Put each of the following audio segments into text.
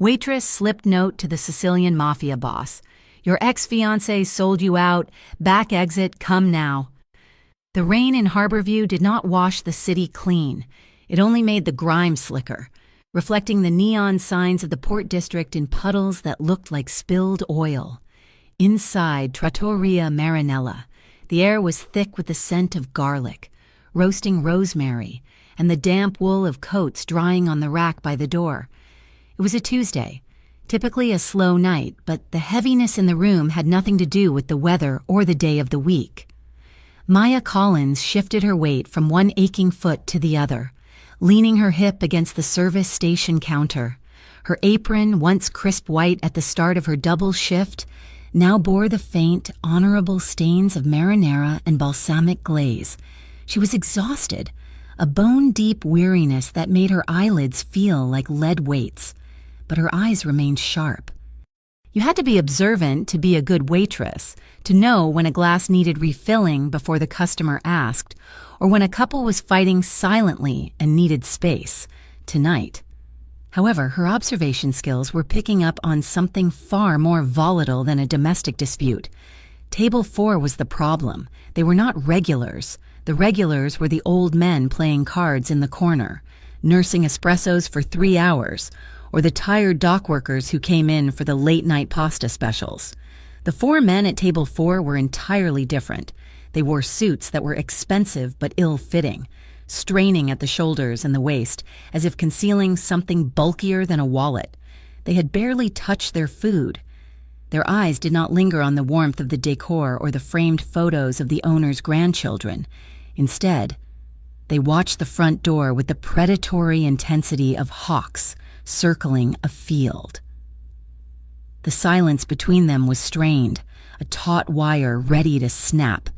Waitress slipped note to the Sicilian Mafia boss. Your ex-fiancé sold you out. Back exit, come now. The rain in Harborview did not wash the city clean. It only made the grime slicker, reflecting the neon signs of the Port District in puddles that looked like spilled oil. Inside Trattoria Marinella, the air was thick with the scent of garlic, roasting rosemary, and the damp wool of coats drying on the rack by the door. It was a Tuesday, typically a slow night, but the heaviness in the room had nothing to do with the weather or the day of the week. Maya Collins shifted her weight from one aching foot to the other, leaning her hip against the service station counter. Her apron, once crisp white at the start of her double shift, now bore the faint, honorable stains of marinara and balsamic glaze. She was exhausted, a bone-deep weariness that made her eyelids feel like lead weights, but her eyes remained sharp. You had to be observant to be a good waitress, to know when a glass needed refilling before the customer asked, or when a couple was fighting silently and needed space. Tonight. However, her observation skills were picking up on something far more volatile than a domestic dispute. Table 4 was the problem. They were not regulars. The regulars were the old men playing cards in the corner, nursing espressos for 3 hours, or the tired dock workers who came in for the late-night pasta specials. The 4 men at table 4 were entirely different. They wore suits that were expensive but ill-fitting, straining at the shoulders and the waist, as if concealing something bulkier than a wallet. They had barely touched their food. Their eyes did not linger on the warmth of the decor or the framed photos of the owner's grandchildren. Instead, they watched the front door with the predatory intensity of hawks circling a field. The silence between them was strained, a taut wire ready to snap.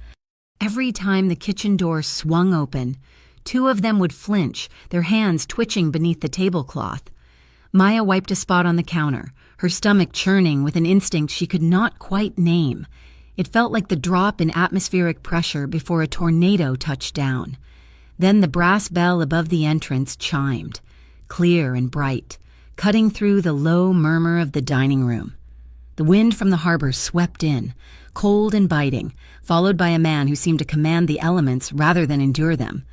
Every time the kitchen door swung open, 2 of them would flinch, their hands twitching beneath the tablecloth. Maya wiped a spot on the counter, her stomach churning with an instinct she could not quite name. It felt like the drop in atmospheric pressure before a tornado touched down. Then the brass bell above the entrance chimed, clear and bright, cutting through the low murmur of the dining room. The wind from the harbor swept in, cold and biting, followed by a man who seemed to command the elements rather than endure them.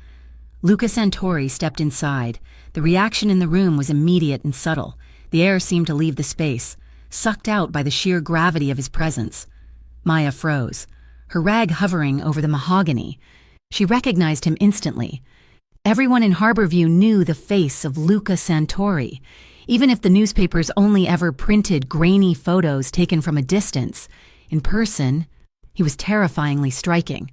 Luca Santori stepped inside. The reaction in the room was immediate and subtle. The air seemed to leave the space, sucked out by the sheer gravity of his presence. Maya froze, her rag hovering over the mahogany. She recognized him instantly. Everyone in Harborview knew the face of Luca Santori, even if the newspapers only ever printed grainy photos taken from a distance. In person, he was terrifyingly striking.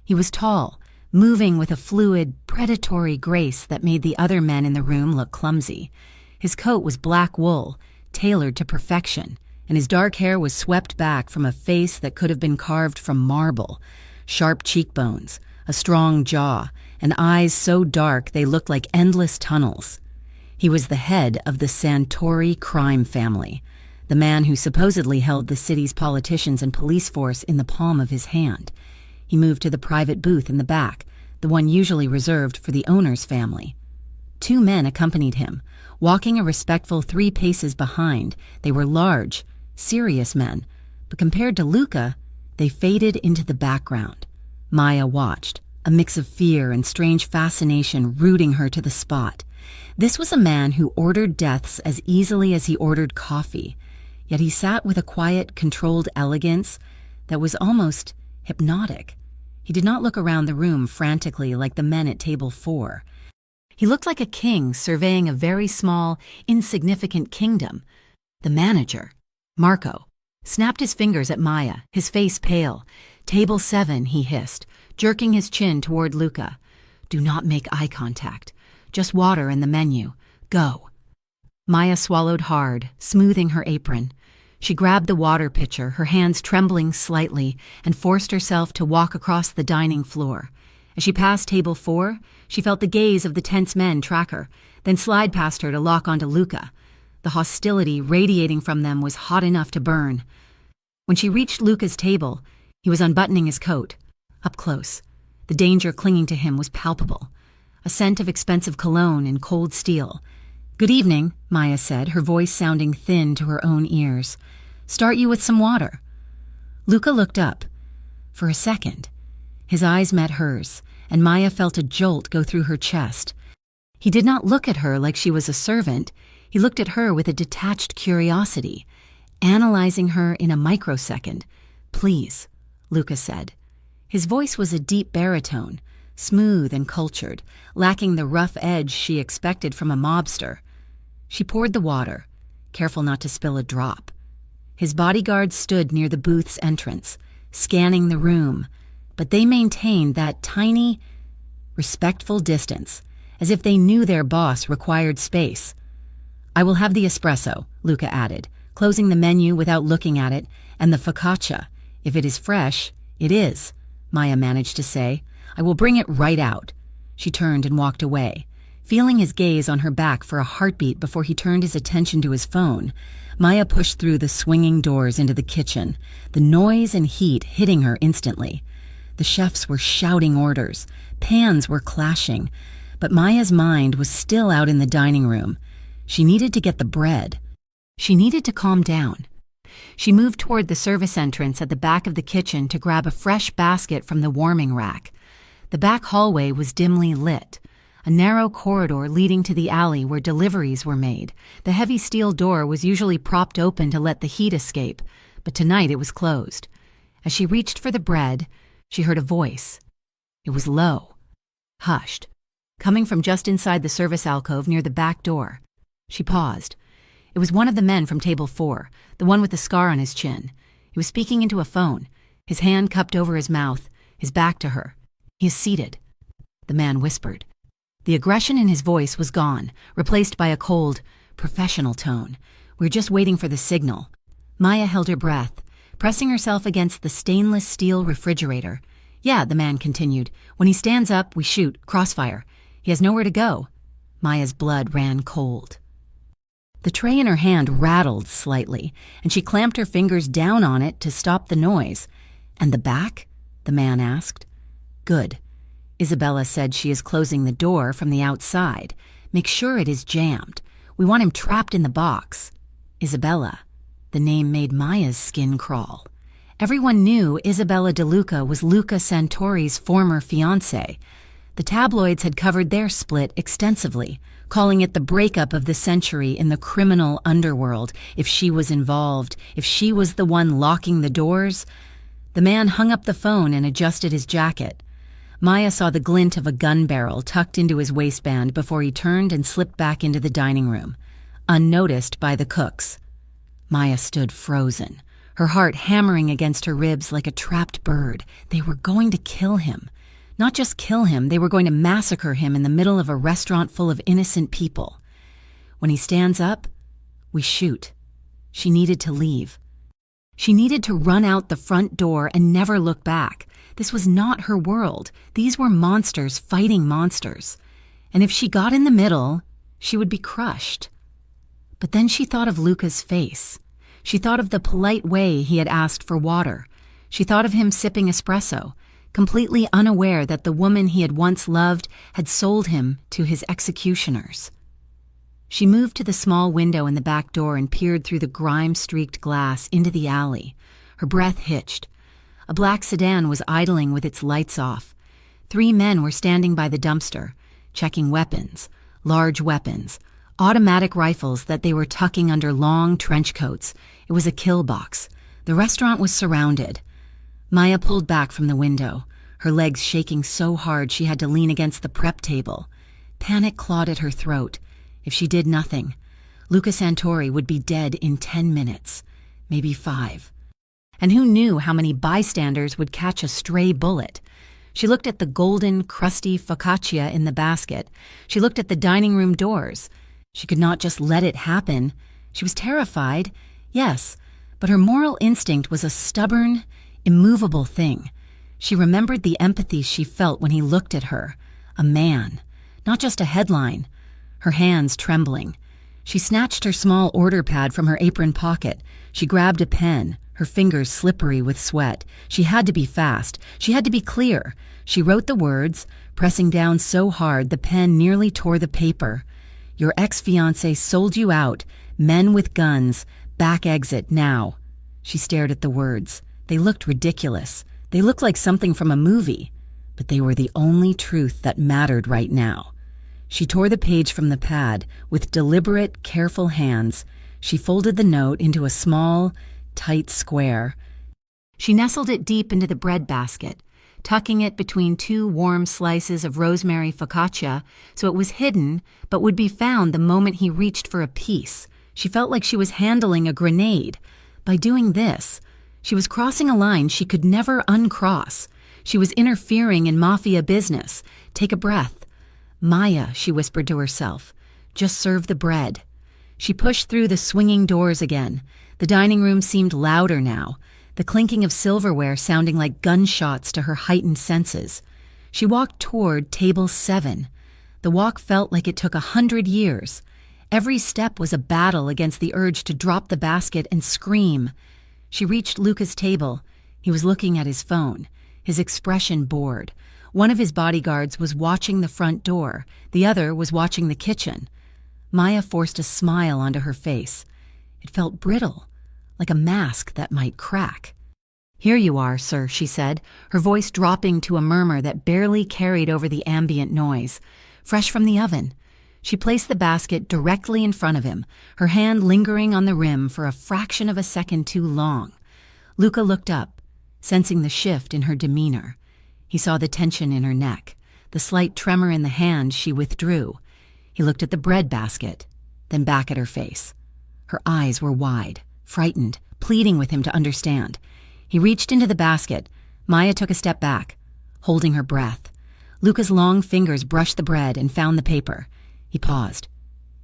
He was tall, moving with a fluid, predatory grace that made the other men in the room look clumsy. His coat was black wool, tailored to perfection, and his dark hair was swept back from a face that could have been carved from marble. Sharp cheekbones, a strong jaw, and eyes so dark they looked like endless tunnels. He was the head of the Santori crime family, the man who supposedly held the city's politicians and police force in the palm of his hand. He moved to the private booth in the back, the one usually reserved for the owner's family. 2 men accompanied him, walking a respectful 3 paces behind. They were large, serious men, but compared to Luca, they faded into the background. Maya watched, a mix of fear and strange fascination rooting her to the spot. This was a man who ordered deaths as easily as he ordered coffee, yet he sat with a quiet, controlled elegance that was almost hypnotic. He did not look around the room frantically like the men at table 4. He looked like a king surveying a very small, insignificant kingdom. The manager, Marco, snapped his fingers at Maya, his face pale. "Table 7, he hissed, jerking his chin toward Luca. "Do not make eye contact. Just water and the menu. Go." Maya swallowed hard, smoothing her apron. She grabbed the water pitcher, her hands trembling slightly, and forced herself to walk across the dining floor. As she passed table 4, she felt the gaze of the tense men track her, then slide past her to lock onto Luca. The hostility radiating from them was hot enough to burn. When she reached Luca's table, he was unbuttoning his coat. Up close, the danger clinging to him was palpable. A scent of expensive cologne and cold steel. "Good evening," Maya said, her voice sounding thin to her own ears. "Start you with some water." Luca looked up. For a second, his eyes met hers, and Maya felt a jolt go through her chest. He did not look at her like she was a servant. He looked at her with a detached curiosity, analyzing her in a microsecond. "Please," Luca said. His voice was a deep baritone, smooth and cultured, lacking the rough edge she expected from a mobster. She poured the water, careful not to spill a drop. His bodyguards stood near the booth's entrance, scanning the room, but they maintained that tiny, respectful distance, as if they knew their boss required space. "I will have the espresso," Luca added, closing the menu without looking at it, "and the focaccia. If it is fresh, it is," Maya managed to say. "I will bring it right out." She turned and walked away, feeling his gaze on her back for a heartbeat before he turned his attention to his phone. Maya pushed through the swinging doors into the kitchen, the noise and heat hitting her instantly. The chefs were shouting orders, pans were clashing, but Maya's mind was still out in the dining room. She needed to get the bread. She needed to calm down. She moved toward the service entrance at the back of the kitchen to grab a fresh basket from the warming rack. The back hallway was dimly lit, a narrow corridor leading to the alley where deliveries were made. The heavy steel door was usually propped open to let the heat escape, but tonight it was closed. As she reached for the bread, she heard a voice. It was low, hushed, coming from just inside the service alcove near the back door. She paused. It was one of the men from table 4, the one with the scar on his chin. He was speaking into a phone, his hand cupped over his mouth, his back to her. "He is seated," the man whispered. The aggression in his voice was gone, replaced by a cold, professional tone. "We're just waiting for the signal." Maya held her breath, pressing herself against the stainless steel refrigerator. "Yeah," the man continued. "When he stands up, we shoot, crossfire. He has nowhere to go." Maya's blood ran cold. The tray in her hand rattled slightly, and she clamped her fingers down on it to stop the noise. "And the back?" the man asked. "Good. Isabella said she is closing the door from the outside. Make sure it is jammed. We want him trapped in the box." Isabella. The name made Maya's skin crawl. Everyone knew Isabella De Luca was Luca Santori's former fiancée. The tabloids had covered their split extensively, calling it the breakup of the century in the criminal underworld. If she was involved, if she was the one locking the doors. The man hung up the phone and adjusted his jacket. Maya saw the glint of a gun barrel tucked into his waistband before he turned and slipped back into the dining room, unnoticed by the cooks. Maya stood frozen, her heart hammering against her ribs like a trapped bird. They were going to kill him. Not just kill him, they were going to massacre him in the middle of a restaurant full of innocent people. When he stands up, we shoot. She needed to leave. She needed to run out the front door and never look back. This was not her world. These were monsters fighting monsters. And if she got in the middle, she would be crushed. But then she thought of Luca's face. She thought of the polite way he had asked for water. She thought of him sipping espresso, completely unaware that the woman he had once loved had sold him to his executioners. She moved to the small window in the back door and peered through the grime-streaked glass into the alley. Her breath hitched. A black sedan was idling with its lights off. 3 men were standing by the dumpster, checking weapons, large weapons, automatic rifles that they were tucking under long trench coats. It was a kill box. The restaurant was surrounded. Maya pulled back from the window, her legs shaking so hard she had to lean against the prep table. Panic clawed at her throat. If she did nothing, Luca Santori would be dead in 10 minutes, maybe 5. And who knew how many bystanders would catch a stray bullet? She looked at the golden, crusty focaccia in the basket. She looked at the dining room doors. She could not just let it happen. She was terrified, yes, but her moral instinct was a stubborn, immovable thing. She remembered the empathy she felt when he looked at her. A man, not just a headline. Her hands trembling. She snatched her small order pad from her apron pocket. She grabbed a pen, her fingers slippery with sweat. She had to be fast. She had to be clear. She wrote the words, pressing down so hard the pen nearly tore the paper. Your ex-fiancé sold you out. Men with guns. Back exit now." She stared at the words. They looked ridiculous. They looked like something from a movie. But they were the only truth that mattered right now. She tore the page from the pad. With deliberate, careful hands, she folded the note into a small, tight square. She nestled it deep into the bread basket, tucking it between 2 warm slices of rosemary focaccia so it was hidden but would be found the moment he reached for a piece. She felt like she was handling a grenade. By doing this, she was crossing a line she could never uncross. She was interfering in Mafia business. Take a breath. "Maya," she whispered to herself, "just serve the bread." She pushed through the swinging doors again. The dining room seemed louder now, the clinking of silverware sounding like gunshots to her heightened senses. She walked toward table 7. The walk felt like it took 100 years. Every step was a battle against the urge to drop the basket and scream. She reached Luca's table. He was looking at his phone, his expression bored. One of his bodyguards was watching the front door. The other was watching the kitchen. Maya forced a smile onto her face. It felt brittle, like a mask that might crack. "Here you are, sir," she said, her voice dropping to a murmur that barely carried over the ambient noise. "Fresh from the oven." She placed the basket directly in front of him, her hand lingering on the rim for a fraction of a second too long. Luca looked up, sensing the shift in her demeanor. He saw the tension in her neck, the slight tremor in the hand she withdrew. He looked at the bread basket, then back at her face. Her eyes were wide, frightened, pleading with him to understand. He reached into the basket. Maya took a step back, holding her breath. Luca's long fingers brushed the bread and found the paper. He paused.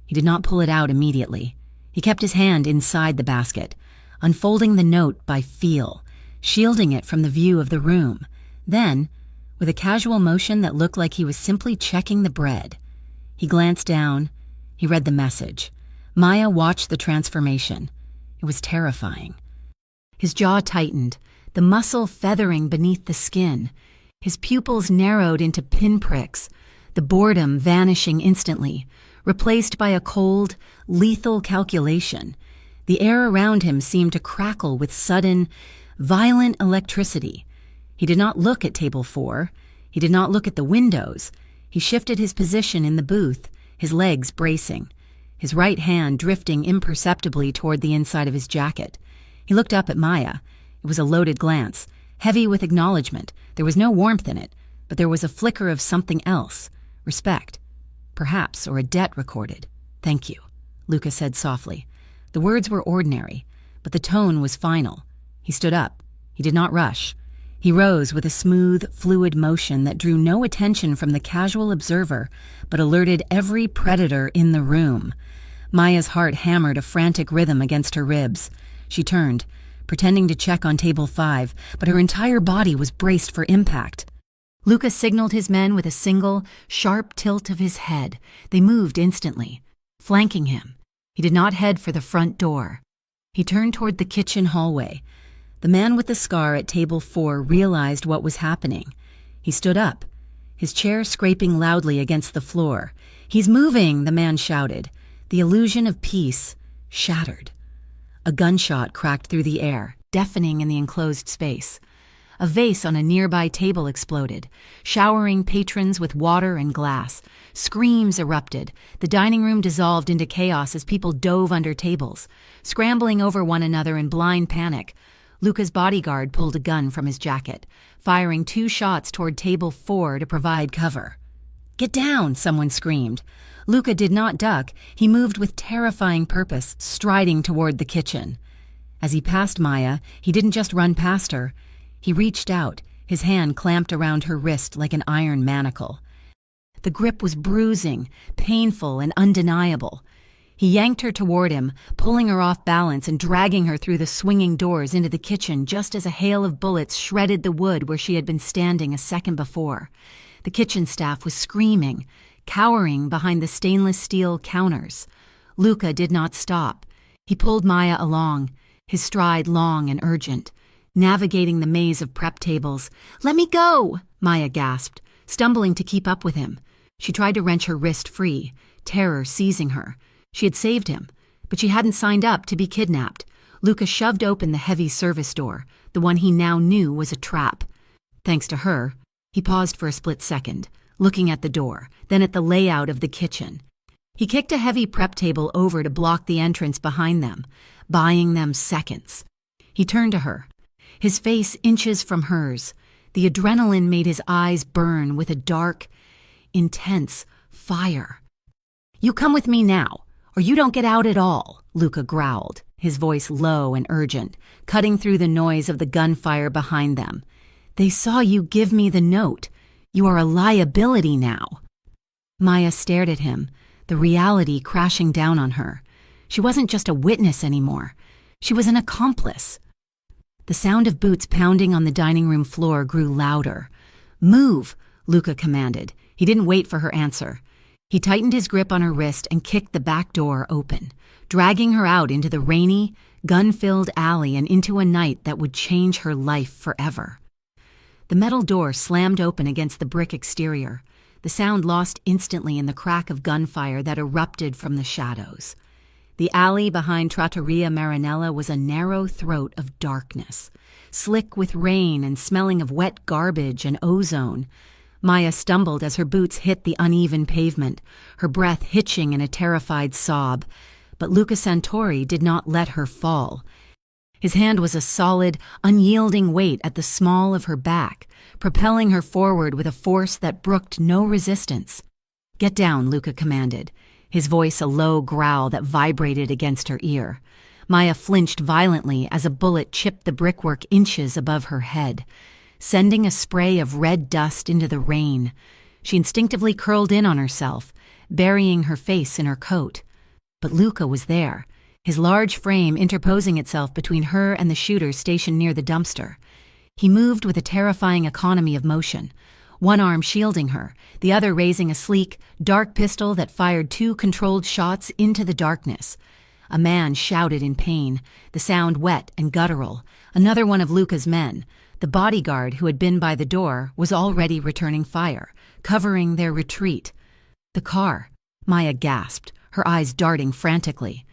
He did not pull it out immediately. He kept his hand inside the basket, unfolding the note by feel, shielding it from the view of the room. Then, with a casual motion that looked like he was simply checking the bread, he glanced down. He read the message. Maya watched the transformation. It was terrifying. His jaw tightened, the muscle feathering beneath the skin. His pupils narrowed into pinpricks, the boredom vanishing instantly, replaced by a cold, lethal calculation. The air around him seemed to crackle with sudden, violent electricity. He did not look at table 4. He did not look at the windows. He shifted his position in the booth, his legs bracing, his right hand drifting imperceptibly toward the inside of his jacket. He looked up at Maya. It was a loaded glance, heavy with acknowledgement. There was no warmth in it, but there was a flicker of something else. Respect. Perhaps, or a debt recorded. "Thank you," Luca said softly. The words were ordinary, but the tone was final. He stood up. He did not rush. He rose with a smooth, fluid motion that drew no attention from the casual observer, but alerted every predator in the room. Maya's heart hammered a frantic rhythm against her ribs. She turned, pretending to check on table 5, but her entire body was braced for impact. Luca signaled his men with a single, sharp tilt of his head. They moved instantly, flanking him. He did not head for the front door. He turned toward the kitchen hallway. The man with the scar at table 4 realized what was happening. He stood up, his chair scraping loudly against the floor. "He's moving," the man shouted. The illusion of peace shattered. A gunshot cracked through the air, deafening in the enclosed space. A vase on a nearby table exploded, showering patrons with water and glass. Screams erupted. The dining room dissolved into chaos as people dove under tables, scrambling over one another in blind panic. Luca's bodyguard pulled a gun from his jacket, firing 2 shots toward table 4 to provide cover. "Get down!" someone screamed. Luca did not duck. He moved with terrifying purpose, striding toward the kitchen. As he passed Maya, he didn't just run past her. He reached out, his hand clamped around her wrist like an iron manacle. The grip was bruising, painful, and undeniable. He yanked her toward him, pulling her off balance and dragging her through the swinging doors into the kitchen just as a hail of bullets shredded the wood where she had been standing a second before. The kitchen staff was screaming, cowering behind the stainless steel counters. Luca did not stop. He pulled Maya along, his stride long and urgent, navigating the maze of prep tables. "Let me go!" Maya gasped, stumbling to keep up with him. She tried to wrench her wrist free, terror seizing her. She had saved him, but she hadn't signed up to be kidnapped. Luca shoved open the heavy service door, the one he now knew was a trap. Thanks to her, he paused for a split second, looking at the door, then at the layout of the kitchen. He kicked a heavy prep table over to block the entrance behind them, buying them seconds. He turned to her, his face inches from hers. The adrenaline made his eyes burn with a dark, intense fire. "You come with me now, or you don't get out at all," Luca growled, his voice low and urgent, cutting through the noise of the gunfire behind them. "They saw you give me the note. You are a liability now." Maya stared at him, the reality crashing down on her. She wasn't just a witness anymore. She was an accomplice. The sound of boots pounding on the dining room floor grew louder. "Move," Luca commanded. He didn't wait for her answer. He tightened his grip on her wrist and kicked the back door open, dragging her out into the rainy, gun-filled alley and into a night that would change her life forever. The metal door slammed open against the brick exterior, the sound lost instantly in the crack of gunfire that erupted from the shadows. The alley behind Trattoria Marinella was a narrow throat of darkness, slick with rain and smelling of wet garbage and ozone. Maya stumbled as her boots hit the uneven pavement, her breath hitching in a terrified sob. But Luca Santori did not let her fall. His hand was a solid, unyielding weight at the small of her back, propelling her forward with a force that brooked no resistance. "Get down," Luca commanded, his voice a low growl that vibrated against her ear. Maya flinched violently as a bullet chipped the brickwork inches above her head, sending a spray of red dust into the rain. She instinctively curled in on herself, burying her face in her coat. But Luca was there, his large frame interposing itself between her and the shooter stationed near the dumpster. He moved with a terrifying economy of motion, one arm shielding her, the other raising a sleek, dark pistol that fired 2 controlled shots into the darkness. A man shouted in pain, the sound wet and guttural. Another one of Luca's men, the bodyguard who had been by the door, was already returning fire, covering their retreat. "The car," Maya gasped, her eyes darting frantically.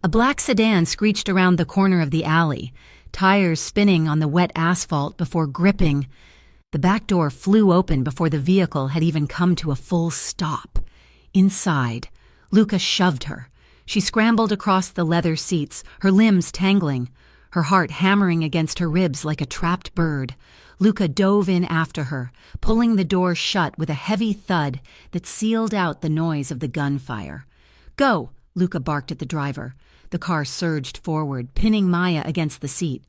A black sedan screeched around the corner of the alley, tires spinning on the wet asphalt before gripping. The back door flew open before the vehicle had even come to a full stop. Inside, Luca shoved her. She scrambled across the leather seats, her limbs tangling, her heart hammering against her ribs like a trapped bird. Luca dove in after her, pulling the door shut with a heavy thud that sealed out the noise of the gunfire. "Go!" Luca barked at the driver. The car surged forward, pinning Maya against the seat.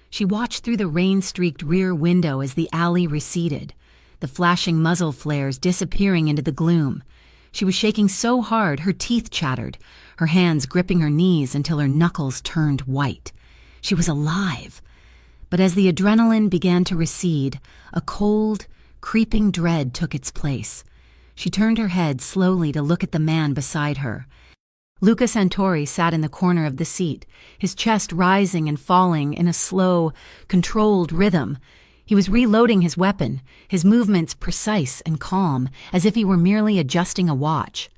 She watched through the rain-streaked rear window as the alley receded, the flashing muzzle flares disappearing into the gloom. She was shaking so hard her teeth chattered, her hands gripping her knees until her knuckles turned white. She was alive. But as the adrenaline began to recede, a cold, creeping dread took its place. She turned her head slowly to look at the man beside her. Luca Santori sat in the corner of the seat, his chest rising and falling in a slow, controlled rhythm. He was reloading his weapon, his movements precise and calm, as if he were merely adjusting a watch.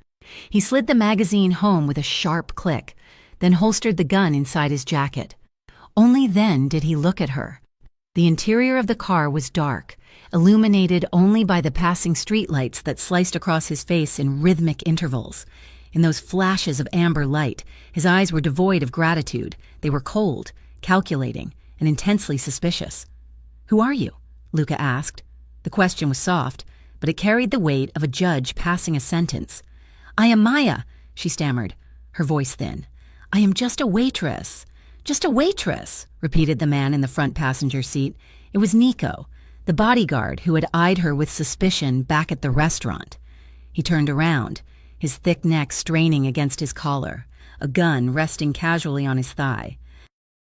He slid the magazine home with a sharp click, then holstered the gun inside his jacket. Only then did he look at her. The interior of the car was dark, illuminated only by the passing streetlights that sliced across his face in rhythmic intervals. In those flashes of amber light, his eyes were devoid of gratitude. They were cold, calculating, and intensely suspicious. "Who are you?" Luca asked. The question was soft, but it carried the weight of a judge passing a sentence. "I am Maya," she stammered, her voice thin. "I am just a waitress." "Just a waitress," repeated the man in the front passenger seat. It was Nico, the bodyguard who had eyed her with suspicion back at the restaurant. He turned around, his thick neck straining against his collar, a gun resting casually on his thigh.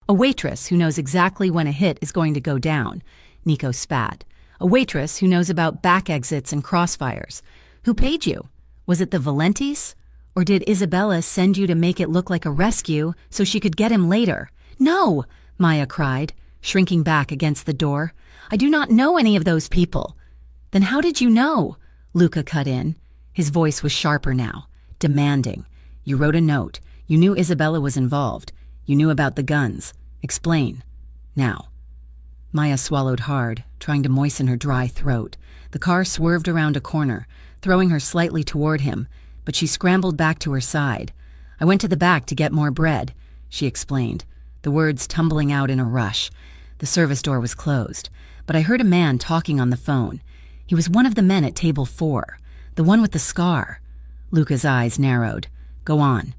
"A waitress who knows exactly when a hit is going to go down," Nico spat. "A waitress who knows about back exits and crossfires. Who paid you? Was it the Valentis? Or did Isabella send you to make it look like a rescue so she could get him later?" "No!" Maya cried, shrinking back against the door. "I do not know any of those people." "Then how did you know?" Luca cut in, His voice was sharper now, demanding. "You wrote a note. You knew Isabella was involved. You knew about the guns. Explain. Now." Maya swallowed hard, trying to moisten her dry throat. The car swerved around a corner, throwing her slightly toward him, but she scrambled back to her side. "I went to the back to get more bread," she explained, the words tumbling out in a rush. The service door was closed, but I heard a man talking on the phone. He was one of the men at table 4, the one with the scar. Luca's eyes narrowed. "Go on."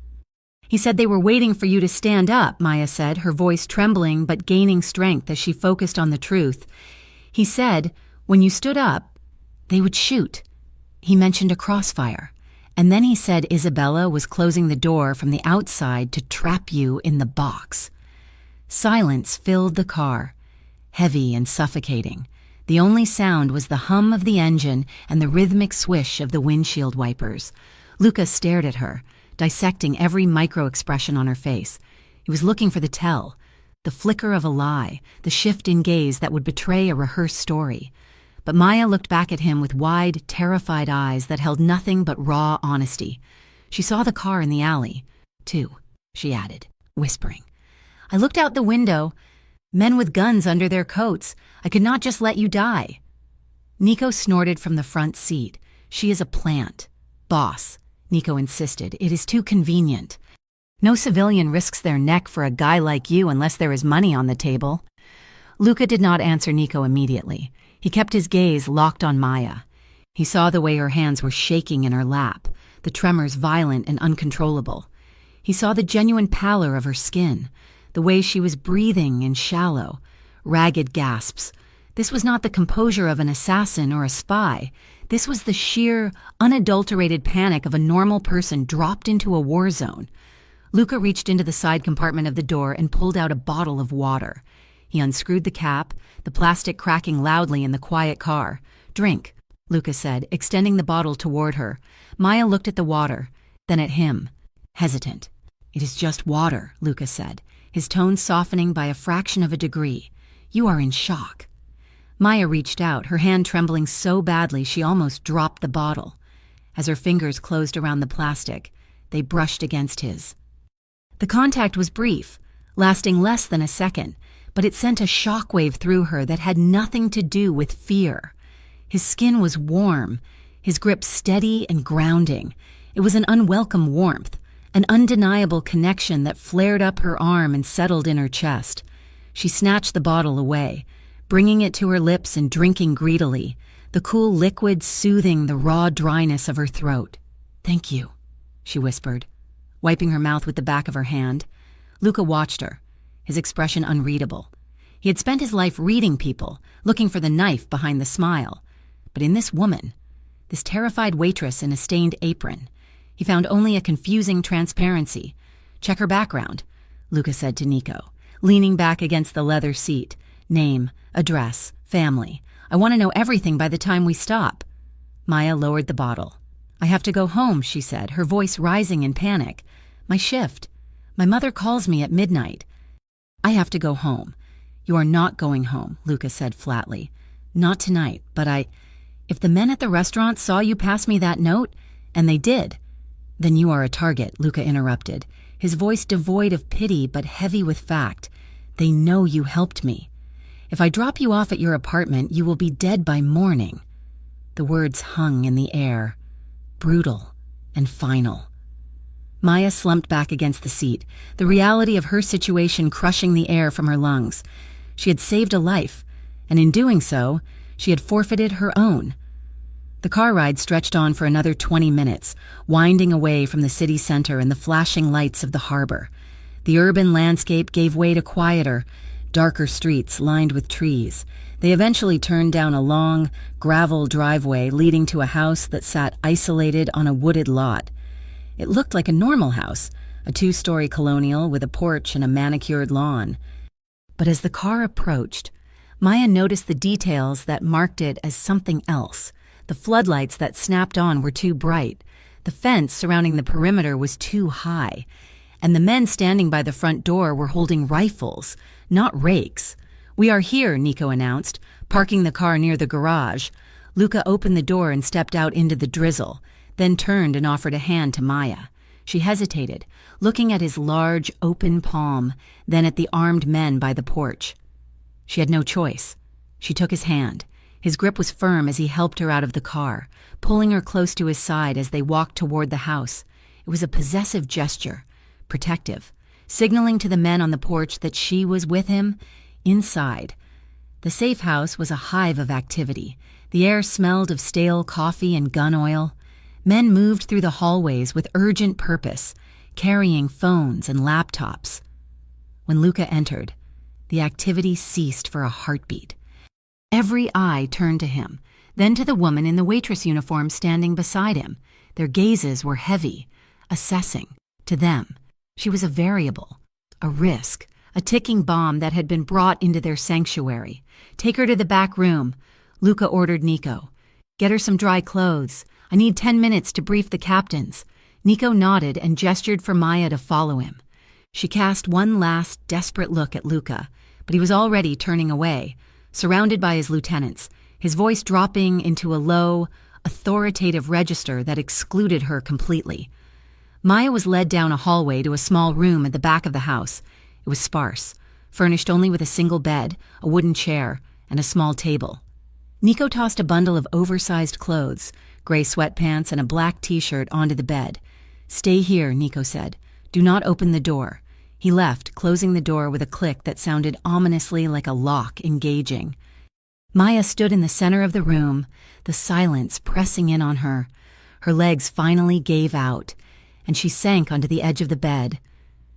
"He said they were waiting for you to stand up," Maya said, her voice trembling but gaining strength as she focused on the truth. "He said, when you stood up, they would shoot." He mentioned a crossfire. And then he said Isabella was closing the door from the outside to trap you in the box. Silence filled the car, heavy and suffocating. The only sound was the hum of the engine and the rhythmic swish of the windshield wipers. Luca stared at her, dissecting every micro-expression on her face. He was looking for the tell, the flicker of a lie, the shift in gaze that would betray a rehearsed story. But Maya looked back at him with wide, terrified eyes that held nothing but raw honesty. She saw the car in the alley, too, she added, whispering. "I looked out the window. Men with guns under their coats. I could not just let you die." Nico snorted from the front seat. "She is a plant." "Boss," Nico insisted, "it is too convenient. No civilian risks their neck for a guy like you unless there is money on the table." Luca did not answer Nico immediately. He kept his gaze locked on Maya. He saw the way her hands were shaking in her lap, the tremors violent and uncontrollable. He saw the genuine pallor of her skin, the way she was breathing in shallow, ragged gasps. This was not the composure of an assassin or a spy. This was the sheer, unadulterated panic of a normal person dropped into a war zone. Luca reached into the side compartment of the door and pulled out a bottle of water. He unscrewed the cap, the plastic cracking loudly in the quiet car. "Drink," Luca said, extending the bottle toward her. Maya looked at the water, then at him, hesitant. "It is just water," Luca said, his tone softening by a fraction of a degree. "You are in shock." Maya reached out, her hand trembling so badly she almost dropped the bottle. As her fingers closed around the plastic, they brushed against his. The contact was brief, lasting less than a second, but it sent a shockwave through her that had nothing to do with fear. His skin was warm, his grip steady and grounding. It was an unwelcome warmth, an undeniable connection that flared up her arm and settled in her chest. She snatched the bottle away, bringing it to her lips and drinking greedily, the cool liquid soothing the raw dryness of her throat. "Thank you," she whispered, wiping her mouth with the back of her hand. Luca watched her, his expression unreadable. He had spent his life reading people, looking for the knife behind the smile. But in this woman, this terrified waitress in a stained apron, he found only a confusing transparency. "Check her background," Luca said to Nico, leaning back against the leather seat. "Name, address, family. I want to know everything by the time we stop." Maya lowered the bottle. "I have to go home," she said, her voice rising in panic. "My shift. My mother calls me at midnight. I have to go home." "You are not going home," Luca said flatly. "Not tonight, but if the men at the restaurant saw you pass me that note, and they did." "Then you are a target," Luca interrupted, his voice devoid of pity but heavy with fact. "They know you helped me. If I drop you off at your apartment, you will be dead by morning." The words hung in the air, brutal and final. Maya slumped back against the seat, the reality of her situation crushing the air from her lungs. She had saved a life, and in doing so, she had forfeited her own. The car ride stretched on for another 20 minutes, winding away from the city center and the flashing lights of the harbor. The urban landscape gave way to quieter, darker streets lined with trees. They eventually turned down a long, gravel driveway leading to a house that sat isolated on a wooded lot. It looked like a normal house, a 2-story colonial with a porch and a manicured lawn. But as the car approached, Maya noticed the details that marked it as something else. The floodlights that snapped on were too bright. The fence surrounding the perimeter was too high. And the men standing by the front door were holding rifles, not rakes. "We are here," Nico announced, parking the car near the garage. Luca opened the door and stepped out into the drizzle. then turned and offered a hand to Maya. She hesitated, looking at his large, open palm, then at the armed men by the porch. She had no choice. She took his hand. His grip was firm as he helped her out of the car, pulling her close to his side as they walked toward the house. It was a possessive gesture, protective, signaling to the men on the porch that she was with him inside. The safe house was a hive of activity. The air smelled of stale coffee and gun oil. Men moved through the hallways with urgent purpose, carrying phones and laptops. When Luca entered, the activity ceased for a heartbeat. Every eye turned to him, then to the woman in the waitress uniform standing beside him. Their gazes were heavy, assessing. To them, she was a variable, a risk, a ticking bomb that had been brought into their sanctuary. "Take her to the back room," Luca ordered Nico. "Get her some dry clothes. I need 10 minutes to brief the captains." Nico nodded and gestured for Maya to follow him. She cast one last desperate look at Luca, but he was already turning away, surrounded by his lieutenants, his voice dropping into a low, authoritative register that excluded her completely. Maya was led down a hallway to a small room at the back of the house. It was sparse, furnished only with a single bed, a wooden chair, and a small table. Nico tossed a bundle of oversized clothes, gray sweatpants and a black t-shirt, onto the bed. "Stay here," Nico said. "Do not open the door." He left, closing the door with a click that sounded ominously like a lock engaging. Maya stood in the center of the room, the silence pressing in on her. Her legs finally gave out, and she sank onto the edge of the bed.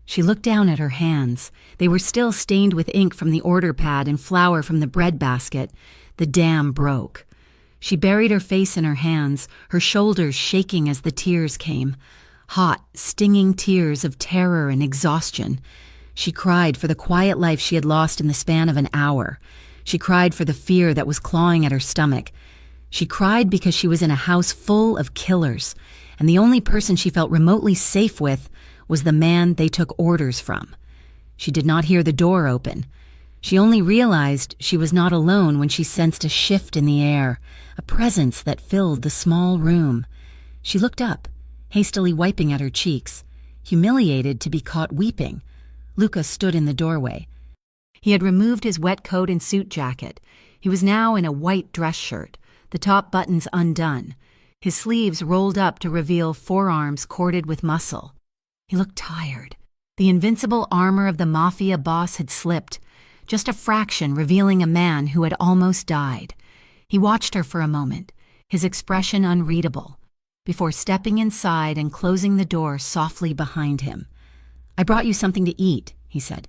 She looked down at her hands. They were still stained with ink from the order pad and flour from the bread basket. The dam broke. She buried her face in her hands, her shoulders shaking as the tears came. Hot, stinging tears of terror and exhaustion. She cried for the quiet life she had lost in the span of an hour. She cried for the fear that was clawing at her stomach. She cried because she was in a house full of killers, and the only person she felt remotely safe with was the man they took orders from. She did not hear the door open. She only realized she was not alone when she sensed a shift in the air, a presence that filled the small room. She looked up, hastily wiping at her cheeks, humiliated to be caught weeping. Luca stood in the doorway. He had removed his wet coat and suit jacket. He was now in a white dress shirt, the top buttons undone, his sleeves rolled up to reveal forearms corded with muscle. He looked tired. The invincible armor of the Mafia boss had slipped, just a fraction revealing a man who had almost died. He watched her for a moment, his expression unreadable, before stepping inside and closing the door softly behind him. "I brought you something to eat," he said.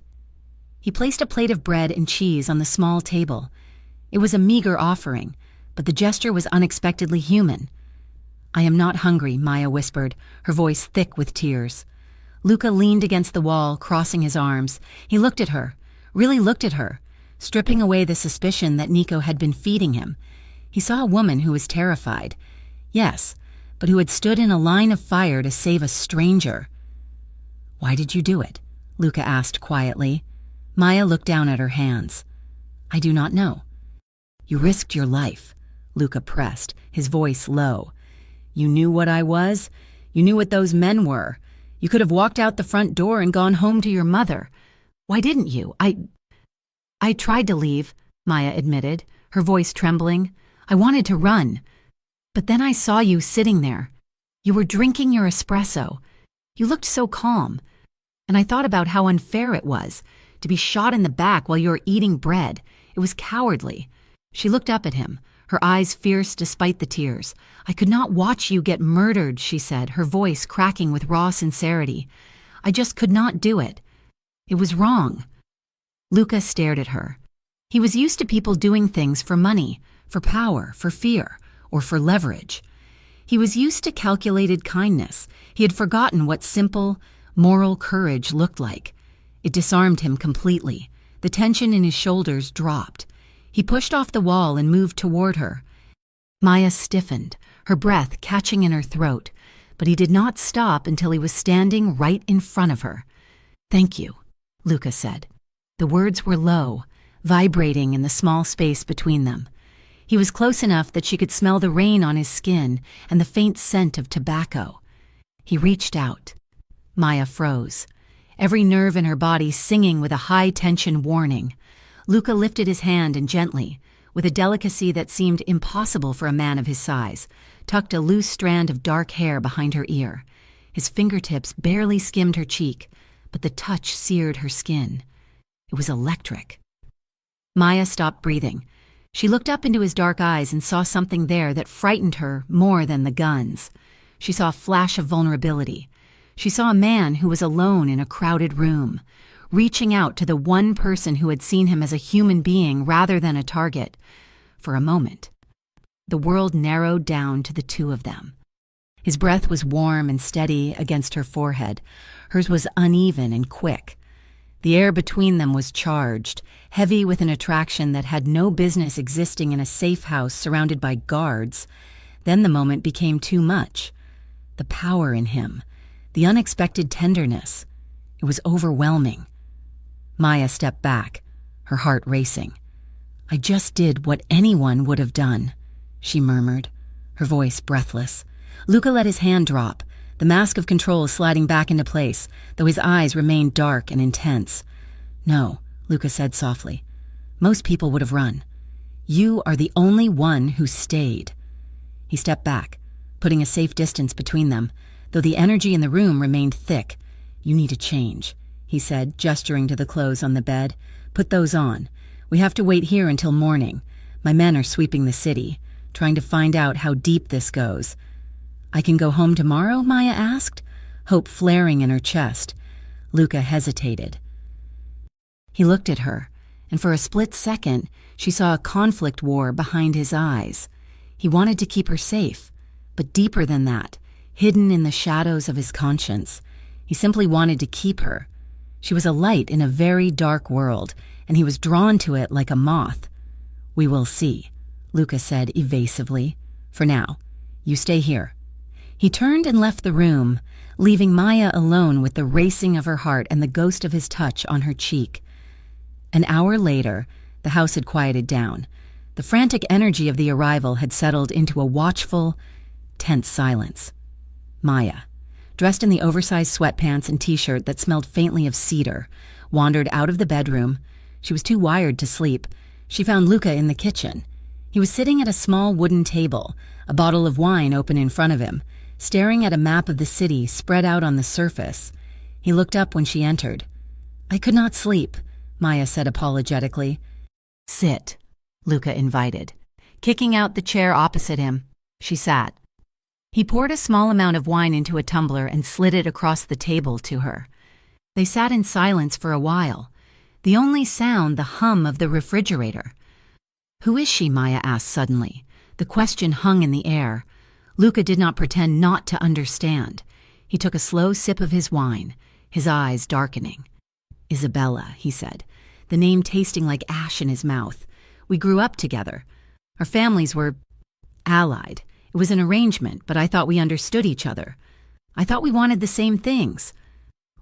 He placed a plate of bread and cheese on the small table. It was a meager offering, but the gesture was unexpectedly human. "I am not hungry," Maya whispered, her voice thick with tears. Luca leaned against the wall, crossing his arms. He looked at her, really looked at her, stripping away the suspicion that Nico had been feeding him. He saw a woman who was terrified. Yes, but who had stood in a line of fire to save a stranger. "Why did you do it?" Luca asked quietly. Maya looked down at her hands. "I do not know." "You risked your life," Luca pressed, his voice low. "You knew what I was. You knew what those men were. You could have walked out the front door and gone home to your mother. Why didn't you?" I tried to leave," Maya admitted, her voice trembling. "I wanted to run. But then I saw you sitting there. You were drinking your espresso. You looked so calm. And I thought about how unfair it was to be shot in the back while you were eating bread. It was cowardly." She looked up at him, her eyes fierce despite the tears. "I could not watch you get murdered," she said, her voice cracking with raw sincerity. "I just could not do it. It was wrong." Luca stared at her. He was used to people doing things for money, for power, for fear, or for leverage. He was used to calculated kindness. He had forgotten what simple, moral courage looked like. It disarmed him completely. The tension in his shoulders dropped. He pushed off the wall and moved toward her. Maya stiffened, her breath catching in her throat, but he did not stop until he was standing right in front of her. "Thank you," Luca said. The words were low, vibrating in the small space between them. He was close enough that she could smell the rain on his skin and the faint scent of tobacco. He reached out. Maya froze, every nerve in her body singing with a high-tension warning. Luca lifted his hand and gently, with a delicacy that seemed impossible for a man of his size, tucked a loose strand of dark hair behind her ear. His fingertips barely skimmed her cheek, but the touch seared her skin. It was electric. Maya stopped breathing. She looked up into his dark eyes and saw something there that frightened her more than the guns. She saw a flash of vulnerability. She saw a man who was alone in a crowded room, reaching out to the one person who had seen him as a human being rather than a target. For a moment, the world narrowed down to the two of them. His breath was warm and steady against her forehead. Hers was uneven and quick. The air between them was charged, heavy with an attraction that had no business existing in a safe house surrounded by guards. Then the moment became too much. The power in him, the unexpected tenderness. It was overwhelming. Maya stepped back, her heart racing. "I just did what anyone would have done," she murmured, her voice breathless. Luca let his hand drop, the mask of control sliding back into place, though his eyes remained dark and intense. "No," Luca said softly. "Most people would have run. You are the only one who stayed." He stepped back, putting a safe distance between them, though the energy in the room remained thick. "You need a change," he said, gesturing to the clothes on the bed. "Put those on. We have to wait here until morning. My men are sweeping the city, trying to find out how deep this goes." "I can go home tomorrow?" Maya asked, hope flaring in her chest. Luca hesitated. He looked at her, and for a split second, she saw a conflict war behind his eyes. He wanted to keep her safe, but deeper than that, hidden in the shadows of his conscience, he simply wanted to keep her. She was a light in a very dark world, and he was drawn to it like a moth. "We will see," Luca said evasively. "For now, you stay here." He turned and left the room, leaving Maya alone with the racing of her heart and the ghost of his touch on her cheek. An hour later, the house had quieted down. The frantic energy of the arrival had settled into a watchful, tense silence. Maya, dressed in the oversized sweatpants and t-shirt that smelled faintly of cedar, wandered out of the bedroom. She was too wired to sleep. She found Luca in the kitchen. He was sitting at a small wooden table, a bottle of wine open in front of him, staring at a map of the city spread out on the surface. He looked up when she entered. "I could not sleep," Maya said apologetically. "Sit," Luca invited. Kicking out the chair opposite him, she sat. He poured a small amount of wine into a tumbler and slid it across the table to her. They sat in silence for a while, the only sound the hum of the refrigerator. "Who is she?" Maya asked suddenly. The question hung in the air. Luca did not pretend not to understand. He took a slow sip of his wine, his eyes darkening. "Isabella," he said, the name tasting like ash in his mouth. "We grew up together. Our families were allied. It was an arrangement, but I thought we understood each other. I thought we wanted the same things."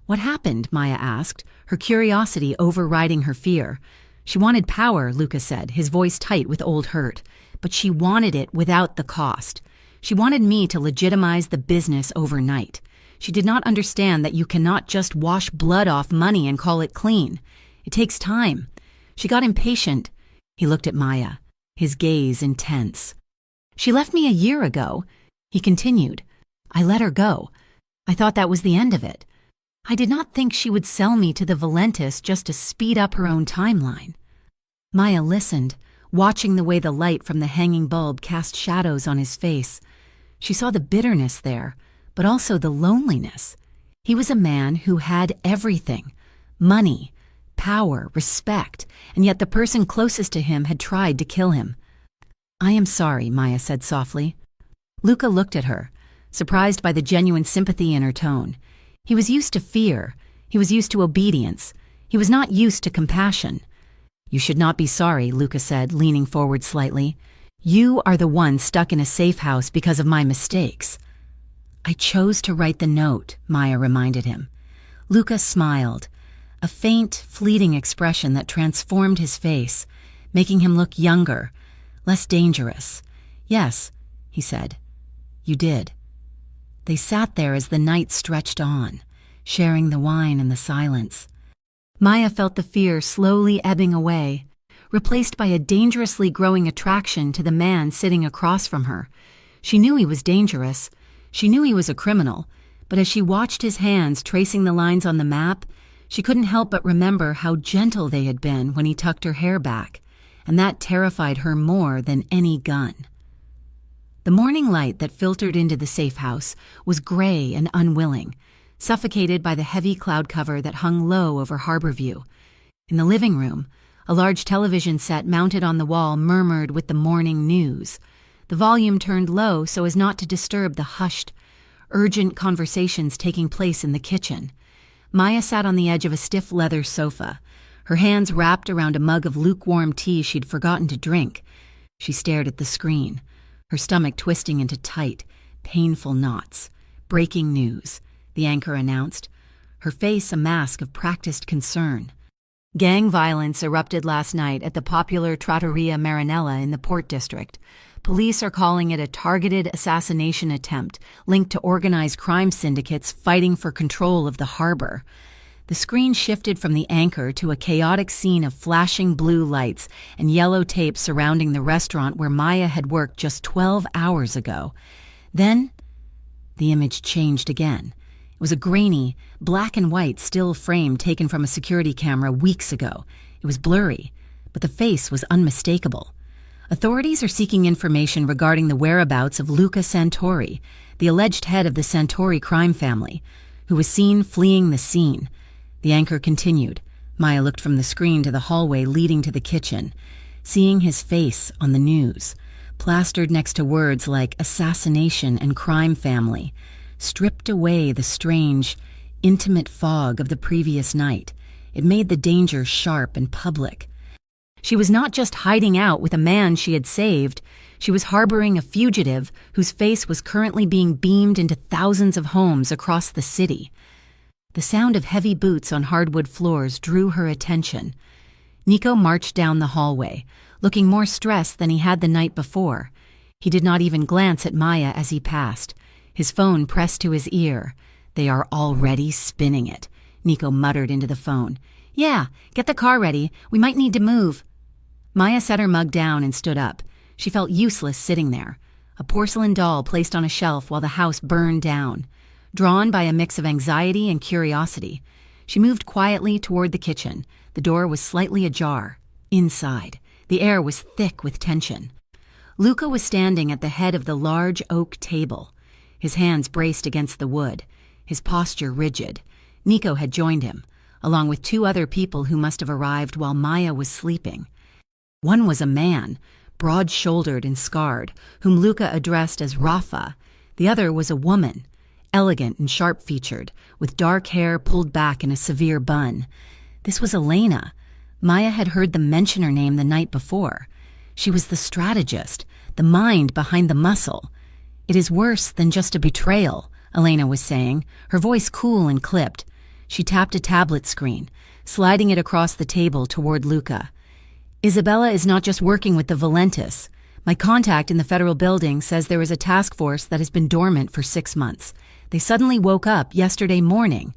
"What happened?" Maya asked, her curiosity overriding her fear. She wanted power, Luca said, his voice tight with old hurt, but she wanted it without the cost. She wanted me to legitimize the business overnight. She did not understand that you cannot just wash blood off money and call it clean. It takes time. She got impatient. He looked at Maya, his gaze intense. "She left me a year ago," he continued. "I let her go. I thought that was the end of it. I did not think she would sell me to the Valentis just to speed up her own timeline." Maya listened, watching the way the light from the hanging bulb cast shadows on his face. She saw the bitterness there, but also the loneliness. He was a man who had everything: money, power, respect, and yet the person closest to him had tried to kill him. "I am sorry," Maya said softly. Luca looked at her, surprised by the genuine sympathy in her tone. He was used to fear. He was used to obedience. He was not used to compassion. "You should not be sorry," Luca said, leaning forward slightly. "You are the one stuck in a safe house because of my mistakes." "I chose to write the note," Maya reminded him. Luca smiled, a faint, fleeting expression that transformed his face, making him look younger, Less dangerous. Yes, he said. You did. They sat there as the night stretched on, sharing the wine and the silence. Maya felt the fear slowly ebbing away, replaced by a dangerously growing attraction to the man sitting across from her. She knew he was dangerous. She knew he was a criminal, but as she watched his hands tracing the lines on the map, she couldn't help but remember how gentle they had been when he tucked her hair back, and that terrified her more than any gun. The morning light that filtered into the safe house was gray and unwilling, suffocated by the heavy cloud cover that hung low over Harborview. In the living room, a large television set mounted on the wall murmured with the morning news. The volume turned low so as not to disturb the hushed, urgent conversations taking place in the kitchen. Maya sat on the edge of a stiff leather sofa, her hands wrapped around a mug of lukewarm tea she'd forgotten to drink. She stared at the screen, her stomach twisting into tight, painful knots. Breaking news, the anchor announced, her face a mask of practiced concern. Gang violence erupted last night at the popular Trattoria Marinella in the Port District. Police are calling it a targeted assassination attempt linked to organized crime syndicates fighting for control of the harbor. The screen shifted from the anchor to a chaotic scene of flashing blue lights and yellow tape surrounding the restaurant where Maya had worked just 12 hours ago. Then, the image changed again. It was a grainy, black and white still frame taken from a security camera weeks ago. It was blurry, but the face was unmistakable. Authorities are seeking information regarding the whereabouts of Luca Santori, the alleged head of the Santori crime family, who was seen fleeing the scene. The anchor continued. Maya looked from the screen to the hallway leading to the kitchen, seeing his face on the news, plastered next to words like assassination and crime family, stripped away the strange, intimate fog of the previous night. It made the danger sharp and public. She was not just hiding out with a man she had saved. She was harboring a fugitive whose face was currently being beamed into thousands of homes across the city. The sound of heavy boots on hardwood floors drew her attention. Nico marched down the hallway, looking more stressed than he had the night before. He did not even glance at Maya as he passed, his phone pressed to his ear. They are already spinning it, Nico muttered into the phone. Yeah, get the car ready. We might need to move. Maya set her mug down and stood up. She felt useless sitting there, a porcelain doll placed on a shelf while the house burned down. Drawn by a mix of anxiety and curiosity, she moved quietly toward the kitchen. The door was slightly ajar. Inside, the air was thick with tension. Luca was standing at the head of the large oak table, his hands braced against the wood, his posture rigid. Nico had joined him, along with two other people who must have arrived while Maya was sleeping. One was a man, broad-shouldered and scarred, whom Luca addressed as Rafa. The other was a woman, elegant and sharp-featured, with dark hair pulled back in a severe bun. This was Elena. Maya had heard them mention her name the night before. She was the strategist, the mind behind the muscle. It is worse than just a betrayal, Elena was saying, her voice cool and clipped. She tapped a tablet screen, sliding it across the table toward Luca. Isabella is not just working with the Valentis. My contact in the federal building says there is a task force that has been dormant for 6 months. They suddenly woke up yesterday morning.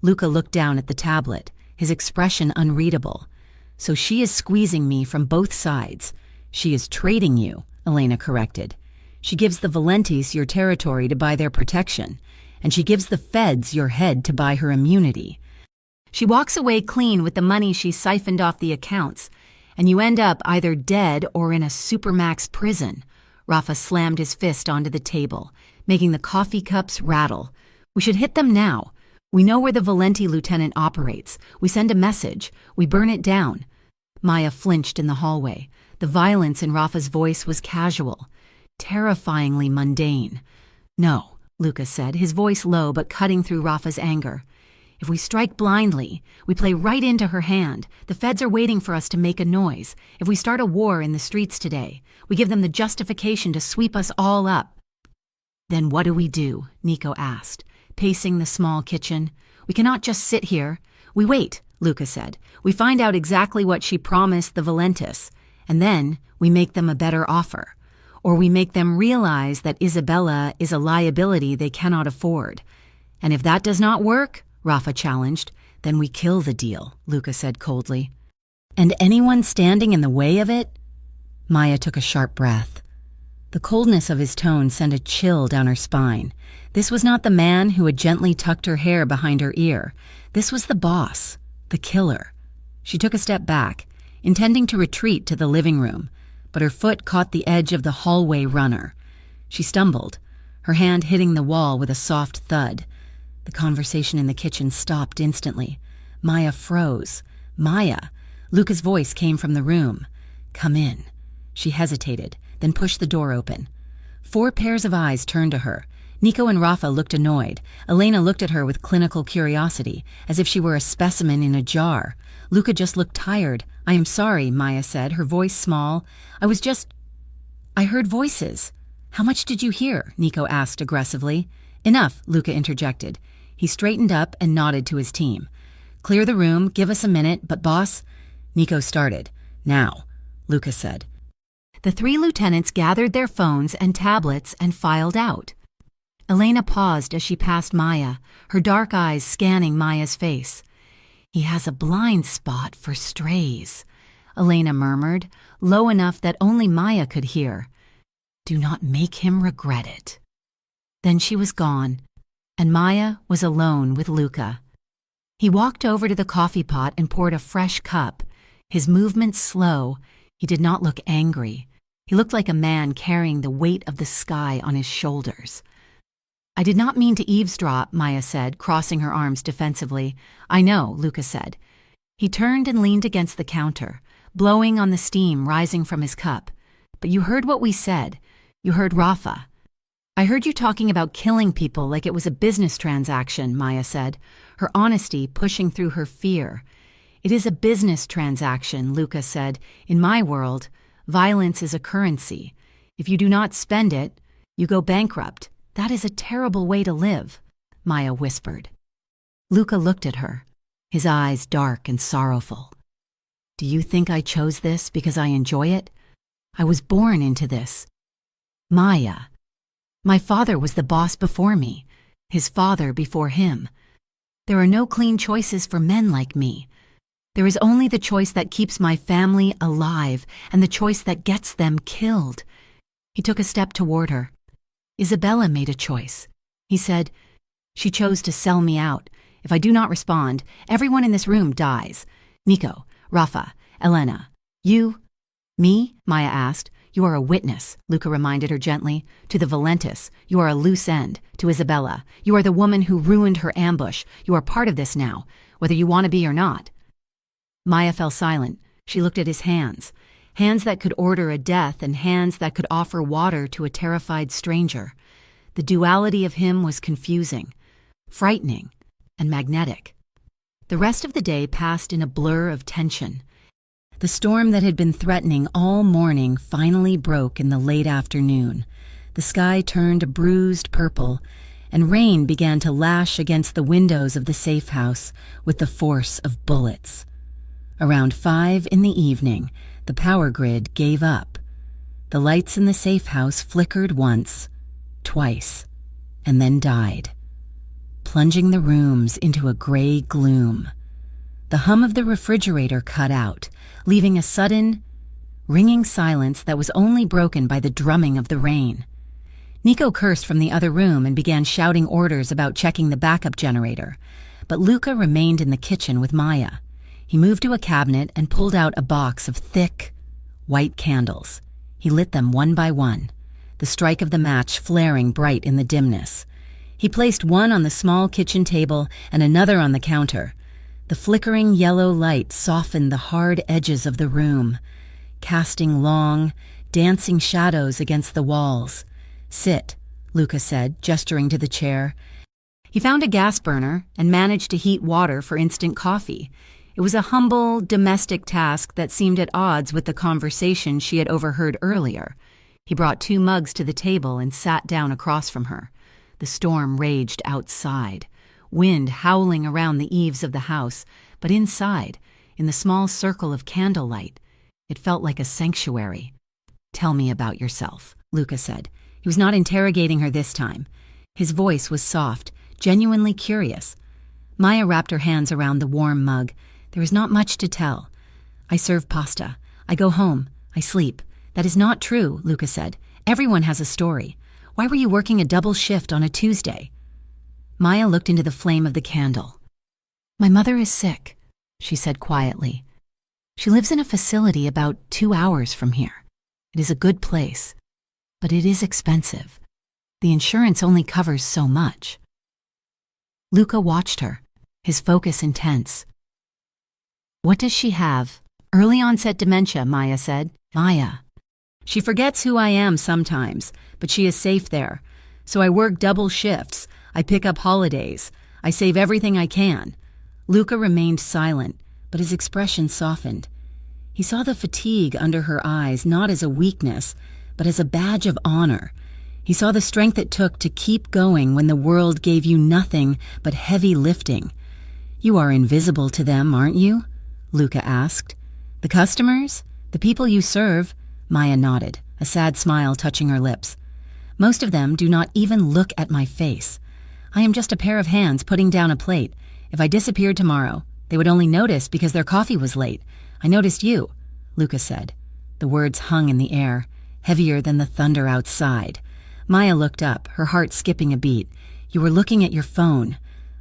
Luca looked down at the tablet, his expression unreadable. So she is squeezing me from both sides. She is trading you, Elena corrected. She gives the Valentis your territory to buy their protection, and she gives the feds your head to buy her immunity. She walks away clean with the money she siphoned off the accounts, and you end up either dead or in a supermax prison. Rafa slammed his fist onto the table, making the coffee cups rattle. We should hit them now. We know where the Valenti lieutenant operates. We send a message. We burn it down. Maya flinched in the hallway. The violence in Rafa's voice was casual, terrifyingly mundane. No, Luca said, his voice low but cutting through Rafa's anger. If we strike blindly, we play right into her hand. The feds are waiting for us to make a noise. If we start a war in the streets today, we give them the justification to sweep us all up. Then what do? Nico asked, pacing the small kitchen. We cannot just sit here. We wait, Luca said. We find out exactly what she promised the Valentis, And then we make them a better offer. Or we make them realize that Isabella is a liability they cannot afford. And if that does not work, Rafa challenged, then we kill the deal, Luca said coldly. And anyone standing in the way of it? Maya took a sharp breath. The coldness of his tone sent a chill down her spine. This was not the man who had gently tucked her hair behind her ear. This was the boss, the killer. She took a step back, intending to retreat to the living room, but her foot caught the edge of the hallway runner. She stumbled, her hand hitting the wall with a soft thud. The conversation in the kitchen stopped instantly. Maya froze. Maya! Luca's voice came from the room. Come in. She hesitated, then pushed the door open. 4 pairs of eyes turned to her. Nico and Rafa looked annoyed. Elena looked at her with clinical curiosity, as if she were a specimen in a jar. Luca just looked tired. I am sorry, Maya said, her voice small. I heard voices. How much did you hear? Nico asked aggressively. Enough, Luca interjected. He straightened up and nodded to his team. Clear the room, give us a minute, but boss... Nico started. Now, Luca said. The 3 lieutenants gathered their phones and tablets and filed out. Elena paused as she passed Maya, her dark eyes scanning Maya's face. He has a blind spot for strays, Elena murmured, low enough that only Maya could hear. Do not make him regret it. Then she was gone, and Maya was alone with Luca. He walked over to the coffee pot and poured a fresh cup. His movements slow. He did not look angry. He looked like a man carrying the weight of the sky on his shoulders. I did not mean to eavesdrop, Maya said, crossing her arms defensively. I know, Luca said. He turned and leaned against the counter, blowing on the steam rising from his cup. But you heard what we said. You heard Rafa. I heard you talking about killing people like it was a business transaction, Maya said, her honesty pushing through her fear. It is a business transaction, Luca said. In my world, violence is a currency. If you do not spend it, you go bankrupt. That is a terrible way to live, Maya whispered. Luca looked at her, his eyes dark and sorrowful. Do you think I chose this because I enjoy it? I was born into this. Maya. My father was the boss before me, his father before him. There are no clean choices for men like me. There is only the choice that keeps my family alive and the choice that gets them killed. He took a step toward her. Isabella made a choice. He said, she chose to sell me out. If I do not respond, everyone in this room dies. Nico, Rafa, Elena, you, me? Maya asked. You are a witness, Luca reminded her gently. To the Valentis, you are a loose end. To Isabella, you are the woman who ruined her ambush. You are part of this now, whether you want to be or not. Maya fell silent. She looked at his hands. Hands that could order a death and hands that could offer water to a terrified stranger. The duality of him was confusing, frightening, and magnetic. The rest of the day passed in a blur of tension. The storm that had been threatening all morning finally broke in the late afternoon. The sky turned a bruised purple, and rain began to lash against the windows of the safe house with the force of bullets. Around 5 in the evening, the power grid gave up. The lights in the safe house flickered once, twice, and then died, plunging the rooms into a gray gloom. The hum of the refrigerator cut out, leaving a sudden, ringing silence that was only broken by the drumming of the rain. Nico cursed from the other room and began shouting orders about checking the backup generator, but Luca remained in the kitchen with Maya. He moved to a cabinet and pulled out a box of thick, white candles. He lit them one by one, the strike of the match flaring bright in the dimness. He placed one on the small kitchen table and another on the counter. The flickering yellow light softened the hard edges of the room, casting long, dancing shadows against the walls. Sit, Luca said, gesturing to the chair. He found a gas burner and managed to heat water for instant coffee. It was a humble, domestic task that seemed at odds with the conversation she had overheard earlier. He brought 2 mugs to the table and sat down across from her. The storm raged outside, wind howling around the eaves of the house, but inside, in the small circle of candlelight, It felt like a sanctuary. "Tell me about yourself," Luca said. He was not interrogating her this time. His voice was soft, genuinely curious. Maya wrapped her hands around the warm mug. "There is not much to tell. I serve pasta. I go home. I sleep." "That is not true," Luca said. "Everyone has a story. Why were you working a double shift on a Tuesday?" Maya looked into the flame of the candle. "My mother is sick," she said quietly. "She lives in a facility about 2 hours from here. It is a good place, but it is expensive. The insurance only covers so much." Luca watched her, his focus intense. "What does she have?" "Early onset dementia," Maya said. "Maya. She forgets who I am sometimes, but she is safe there. So I work double shifts. I pick up holidays. I save everything I can." Luca remained silent, but his expression softened. He saw the fatigue under her eyes not as a weakness, but as a badge of honor. He saw the strength it took to keep going when the world gave you nothing but heavy lifting. "You are invisible to them, aren't you?" Luca asked. "The customers? The people you serve?" Maya nodded, a sad smile touching her lips. "Most of them do not even look at my face. I am just a pair of hands putting down a plate. If I disappeared tomorrow, they would only notice because their coffee was late. I noticed you," Luca said. The words hung in the air, heavier than the thunder outside. Maya looked up, her heart skipping a beat. "You were looking at your phone."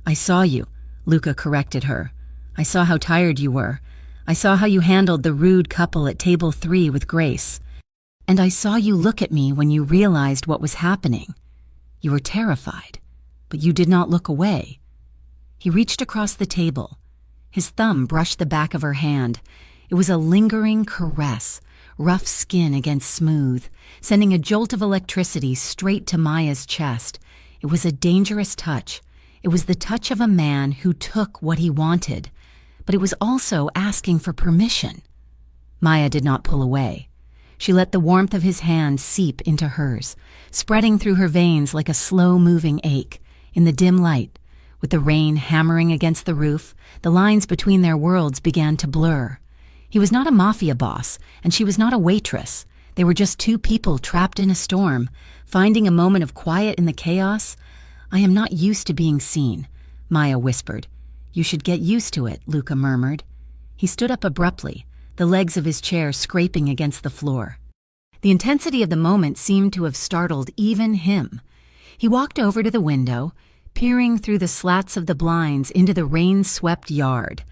"I saw you," Luca corrected her. "I saw how tired you were. I saw how you handled the rude couple at table 3 with grace. And I saw you look at me when you realized what was happening. You were terrified, but you did not look away." He reached across the table. His thumb brushed the back of her hand. It was a lingering caress, rough skin against smooth, sending a jolt of electricity straight to Maya's chest. It was a dangerous touch. It was the touch of a man who took what he wanted, but it was also asking for permission. Maya did not pull away. She let the warmth of his hand seep into hers, spreading through her veins like a slow-moving ache. In the dim light, with the rain hammering against the roof, the lines between their worlds began to blur. He was not a mafia boss, and she was not a waitress. They were just two people trapped in a storm, finding a moment of quiet in the chaos. "I am not used to being seen," Maya whispered. "You should get used to it," Luca murmured. He stood up abruptly, the legs of his chair scraping against the floor. The intensity of the moment seemed to have startled even him. He walked over to the window, peering through the slats of the blinds into the rain-swept yard.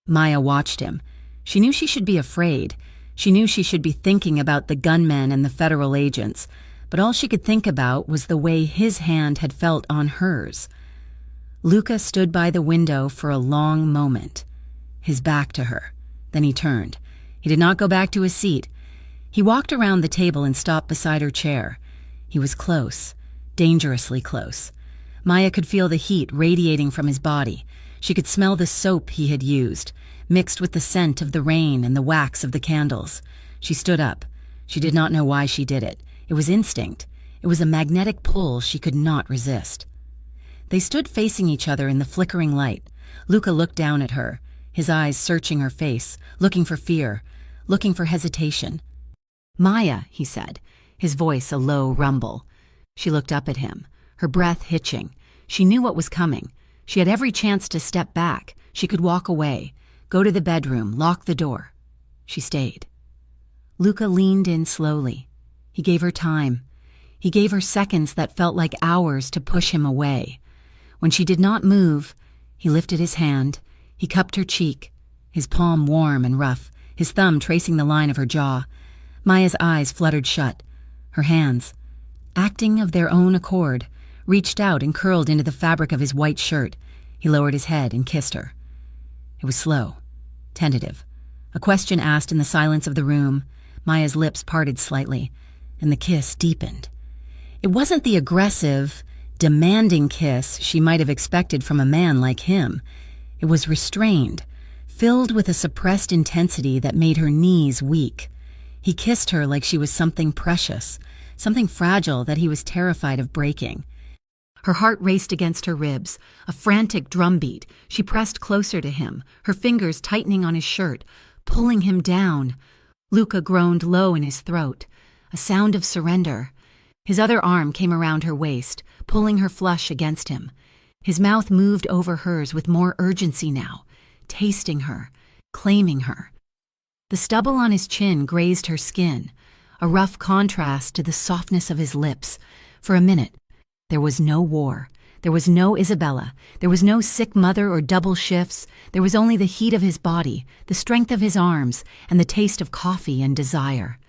Maya watched him. She knew she should be afraid. She knew she should be thinking about the gunmen and the federal agents, but all she could think about was the way his hand had felt on hers. Luca stood by the window for a long moment, his back to her. Then he turned. He did not go back to his seat. He walked around the table and stopped beside her chair. He was close, dangerously close. Maya could feel the heat radiating from his body. She could smell the soap he had used, mixed with the scent of the rain and the wax of the candles. She stood up. She did not know why she did it. It was instinct. It was a magnetic pull she could not resist. They stood facing each other in the flickering light. Luca looked down at her, his eyes searching her face, looking for fear, looking for hesitation. "Maya," he said, his voice a low rumble. She looked up at him, her breath hitching. She knew what was coming. She had every chance to step back. She could walk away, go to the bedroom, lock the door. She stayed. Luca leaned in slowly. He gave her time. He gave her seconds that felt like hours to push him away. When she did not move, he lifted his hand. He cupped her cheek, his palm warm and rough, his thumb tracing the line of her jaw. Maya's eyes fluttered shut. Her hands, acting of their own accord, reached out and curled into the fabric of his white shirt. He lowered his head and kissed her. It was slow, tentative. A question asked in the silence of the room. Maya's lips parted slightly, and the kiss deepened. It wasn't the aggressive, demanding kiss she might have expected from a man like him. It was restrained, filled with a suppressed intensity that made her knees weak. He kissed her like she was something precious, something fragile that he was terrified of breaking. Her heart raced against her ribs, a frantic drumbeat. She pressed closer to him, her fingers tightening on his shirt, pulling him down. Luca groaned low in his throat, a sound of surrender. His other arm came around her waist, pulling her flush against him. His mouth moved over hers with more urgency now, tasting her, claiming her. The stubble on his chin grazed her skin, a rough contrast to the softness of his lips. For a minute, there was no war. There was no Isabella. There was no sick mother or double shifts. There was only the heat of his body, the strength of his arms, and the taste of coffee and desire.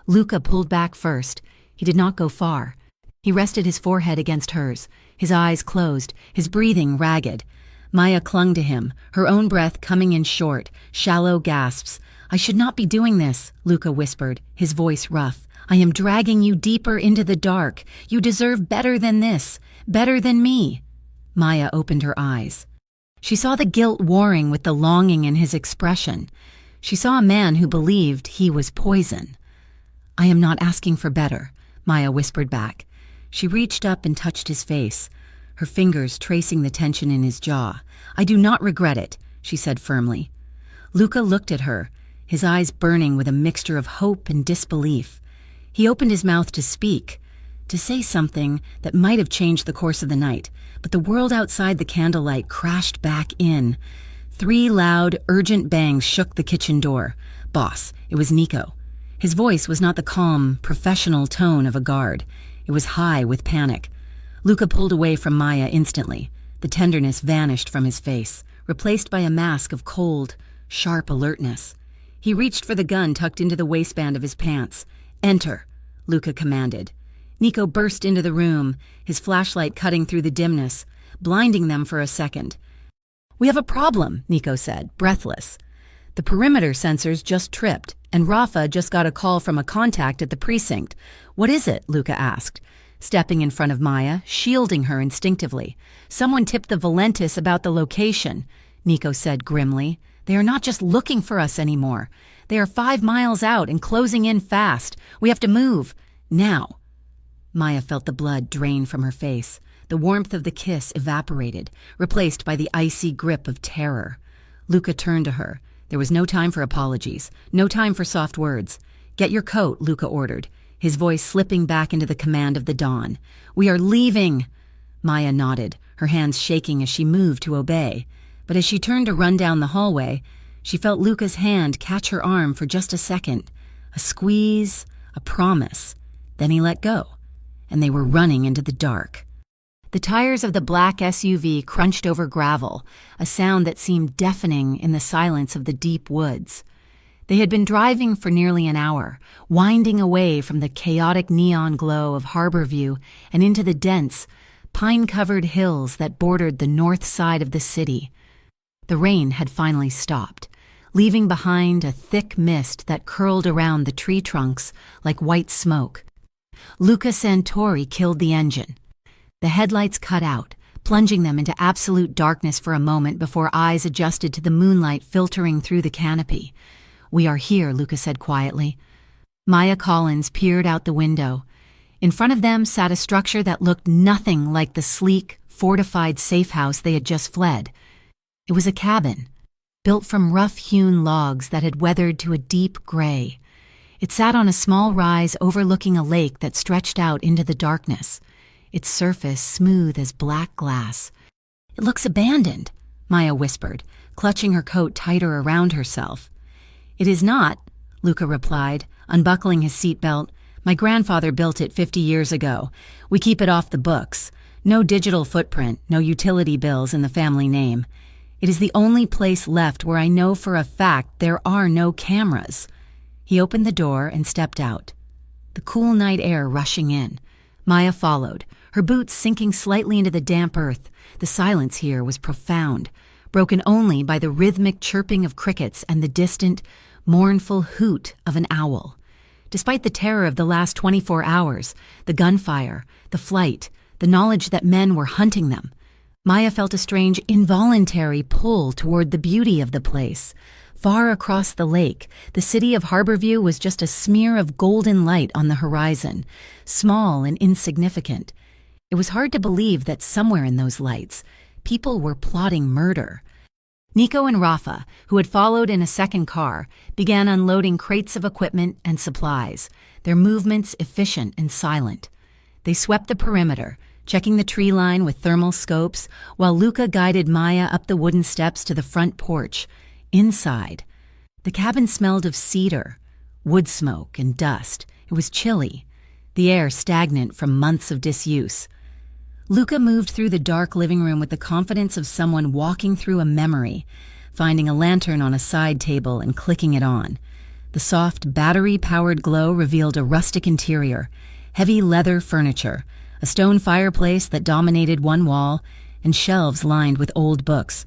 Luca pulled back first. He did not go far. He rested his forehead against hers, his eyes closed, his breathing ragged. Maya clung to him, her own breath coming in short, shallow gasps. "I should not be doing this," Luca whispered, his voice rough. "I am dragging you deeper into the dark. You deserve better than this, better than me." Maya opened her eyes. She saw the guilt warring with the longing in his expression. She saw a man who believed he was poison. "I am not asking for better," Maya whispered back. She reached up and touched his face, her fingers tracing the tension in his jaw. "I do not regret it," she said firmly. Luca looked at her, his eyes burning with a mixture of hope and disbelief. He opened his mouth to speak, to say something that might have changed the course of the night, but the world outside the candlelight crashed back in. 3 loud, urgent bangs shook the kitchen door. "Boss," it was Nico. His voice was not the calm, professional tone of a guard. It was high with panic. Luca pulled away from Maya instantly. The tenderness vanished from his face, replaced by a mask of cold, sharp alertness. He reached for the gun tucked into the waistband of his pants. "Enter," Luca commanded. Nico burst into the room, his flashlight cutting through the dimness, blinding them for a second. "We have a problem," Nico said, breathless. "The perimeter sensors just tripped, and Rafa just got a call from a contact at the precinct." "What is it?" Luca asked, stepping in front of Maya, shielding her instinctively. "Someone tipped the Valentis about the location," Nico said grimly. "They are not just looking for us anymore. They are 5 miles out and closing in fast. We have to move. Now." Maya felt the blood drain from her face. The warmth of the kiss evaporated, replaced by the icy grip of terror. Luca turned to her. There was no time for apologies, no time for soft words. "Get your coat," Luca ordered, his voice slipping back into the command of the dawn. "We are leaving." Maya nodded, her hands shaking as she moved to obey. But as she turned to run down the hallway, she felt Luca's hand catch her arm for just a second. A squeeze, a promise. Then he let go, and they were running into the dark. The tires of the black SUV crunched over gravel, a sound that seemed deafening in the silence of the deep woods. They had been driving for nearly an hour, winding away from the chaotic neon glow of Harborview and into the dense, pine-covered hills that bordered the north side of the city. The rain had finally stopped, leaving behind a thick mist that curled around the tree trunks like white smoke. Luca Santori killed the engine. The headlights cut out, plunging them into absolute darkness for a moment before eyes adjusted to the moonlight filtering through the canopy. "We are here," Luca said quietly. Maya Collins peered out the window. In front of them sat a structure that looked nothing like the sleek, fortified safe house they had just fled. It was a cabin, built from rough-hewn logs that had weathered to a deep gray. It sat on a small rise overlooking a lake that stretched out into the darkness, its surface smooth as black glass. "It looks abandoned," Maya whispered, clutching her coat tighter around herself. "It is not," Luca replied, unbuckling his seatbelt. "My grandfather built it 50 years ago. We keep it off the books. No digital footprint, no utility bills in the family name. It is the only place left where I know for a fact there are no cameras." He opened the door and stepped out, the cool night air rushing in. Maya followed, her boots sinking slightly into the damp earth. The silence here was profound, broken only by the rhythmic chirping of crickets and the distant, mournful hoot of an owl. Despite the terror of the last 24 hours, the gunfire, the flight, the knowledge that men were hunting them, Maya felt a strange, involuntary pull toward the beauty of the place. Far across the lake, the city of Harborview was just a smear of golden light on the horizon, small and insignificant. It was hard to believe that somewhere in those lights, people were plotting murder. Nico and Rafa, who had followed in a second car, began unloading crates of equipment and supplies, their movements efficient and silent. They swept the perimeter, checking the tree line with thermal scopes, while Luca guided Maya up the wooden steps to the front porch. Inside, the cabin smelled of cedar, wood smoke, and dust. It was chilly, the air stagnant from months of disuse. Luca moved through the dark living room with the confidence of someone walking through a memory, finding a lantern on a side table and clicking it on. The soft, battery-powered glow revealed a rustic interior, heavy leather furniture, a stone fireplace that dominated one wall, and shelves lined with old books.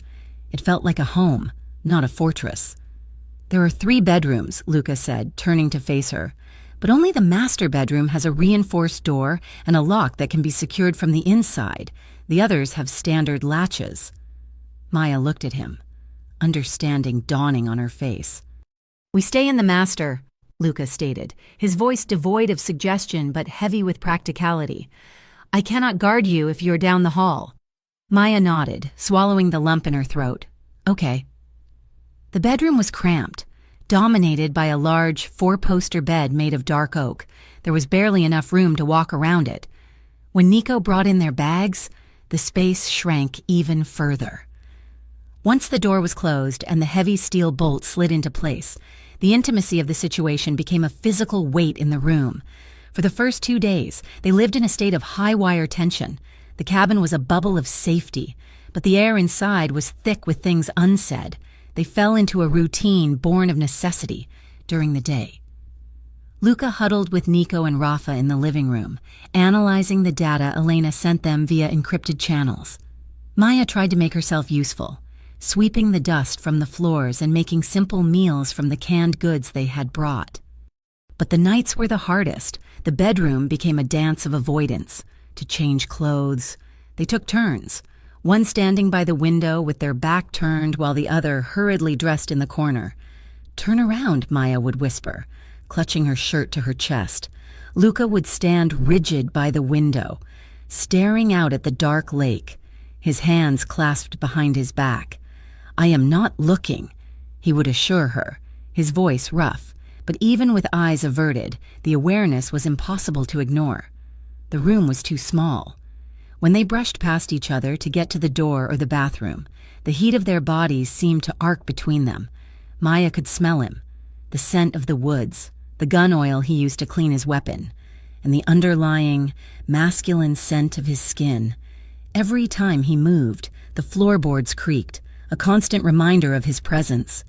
It felt like a home, not a fortress. "There are 3 bedrooms," Luca said, turning to face her. "But only the master bedroom has a reinforced door and a lock that can be secured from the inside. The others have standard latches." Maya looked at him, understanding dawning on her face. "We stay in the master," Luca stated, his voice devoid of suggestion but heavy with practicality. "I cannot guard you if you're down the hall." Maya nodded, swallowing the lump in her throat. "Okay." The bedroom was cramped, dominated by a large 4-poster bed made of dark oak. There was barely enough room to walk around it. When Nico brought in their bags, the space shrank even further. Once the door was closed and the heavy steel bolt slid into place, the intimacy of the situation became a physical weight in the room. For the first 2 days, they lived in a state of high-wire tension. The cabin was a bubble of safety, but the air inside was thick with things unsaid. They fell into a routine born of necessity during the day. Luca huddled with Nico and Rafa in the living room, analyzing the data Elena sent them via encrypted channels. Maya tried to make herself useful, sweeping the dust from the floors and making simple meals from the canned goods they had brought. But the nights were the hardest. The bedroom became a dance of avoidance. To change clothes, they took turns, one standing by the window with their back turned while the other hurriedly dressed in the corner. "Turn around," Maya would whisper, clutching her shirt to her chest. Luca would stand rigid by the window, staring out at the dark lake, his hands clasped behind his back. "I am not looking," he would assure her, his voice rough, but even with eyes averted, the awareness was impossible to ignore. The room was too small. When they brushed past each other to get to the door or the bathroom, the heat of their bodies seemed to arc between them. Maya could smell him, the scent of the woods, the gun oil he used to clean his weapon, and the underlying, masculine scent of his skin. Every time he moved, the floorboards creaked, a constant reminder of his presence.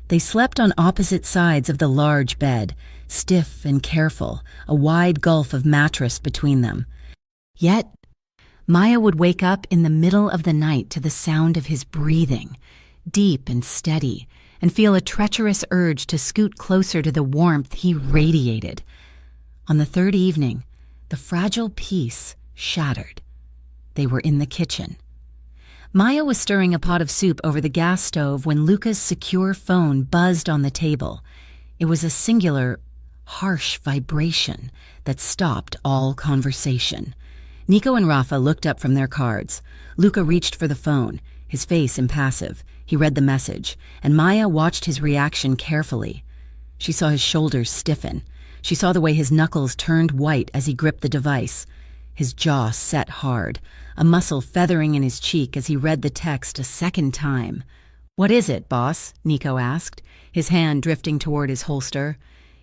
They slept on opposite sides of the large bed, stiff and careful, a wide gulf of mattress between them. Yet, Maya would wake up in the middle of the night to the sound of his breathing, deep and steady, and feel a treacherous urge to scoot closer to the warmth he radiated. On the 3rd evening, the fragile peace shattered. They were in the kitchen. Maya was stirring a pot of soup over the gas stove when Luca's secure phone buzzed on the table. It was a singular, harsh vibration that stopped all conversation. Nico and Rafa looked up from their cards. Luca reached for the phone, his face impassive. He read the message, and Maya watched his reaction carefully. She saw his shoulders stiffen. She saw the way his knuckles turned white as he gripped the device. His jaw set hard, a muscle feathering in his cheek as he read the text a second time. "What is it, boss?" Nico asked, his hand drifting toward his holster.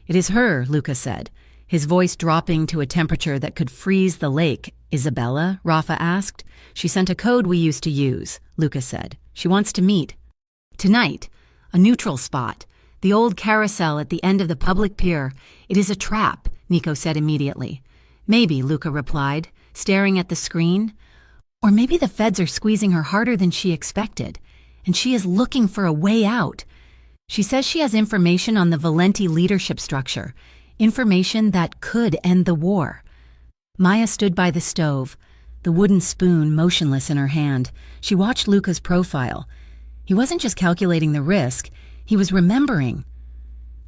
"It is her," Luca said, his voice dropping to a temperature that could freeze the lake. "Isabella?" Rafa asked. "She sent a code we used to use," Luca said. "She wants to meet. Tonight. A neutral spot. The old carousel at the end of the public pier. It is a trap," Nico said immediately. "Maybe," Luca replied, staring at the screen. "Or maybe the feds are squeezing her harder than she expected, and she is looking for a way out. She says she has information on the Valenti leadership structure, information that could end the war." Maya stood by the stove, the wooden spoon motionless in her hand. She watched Luca's profile. He wasn't just calculating the risk, he was remembering.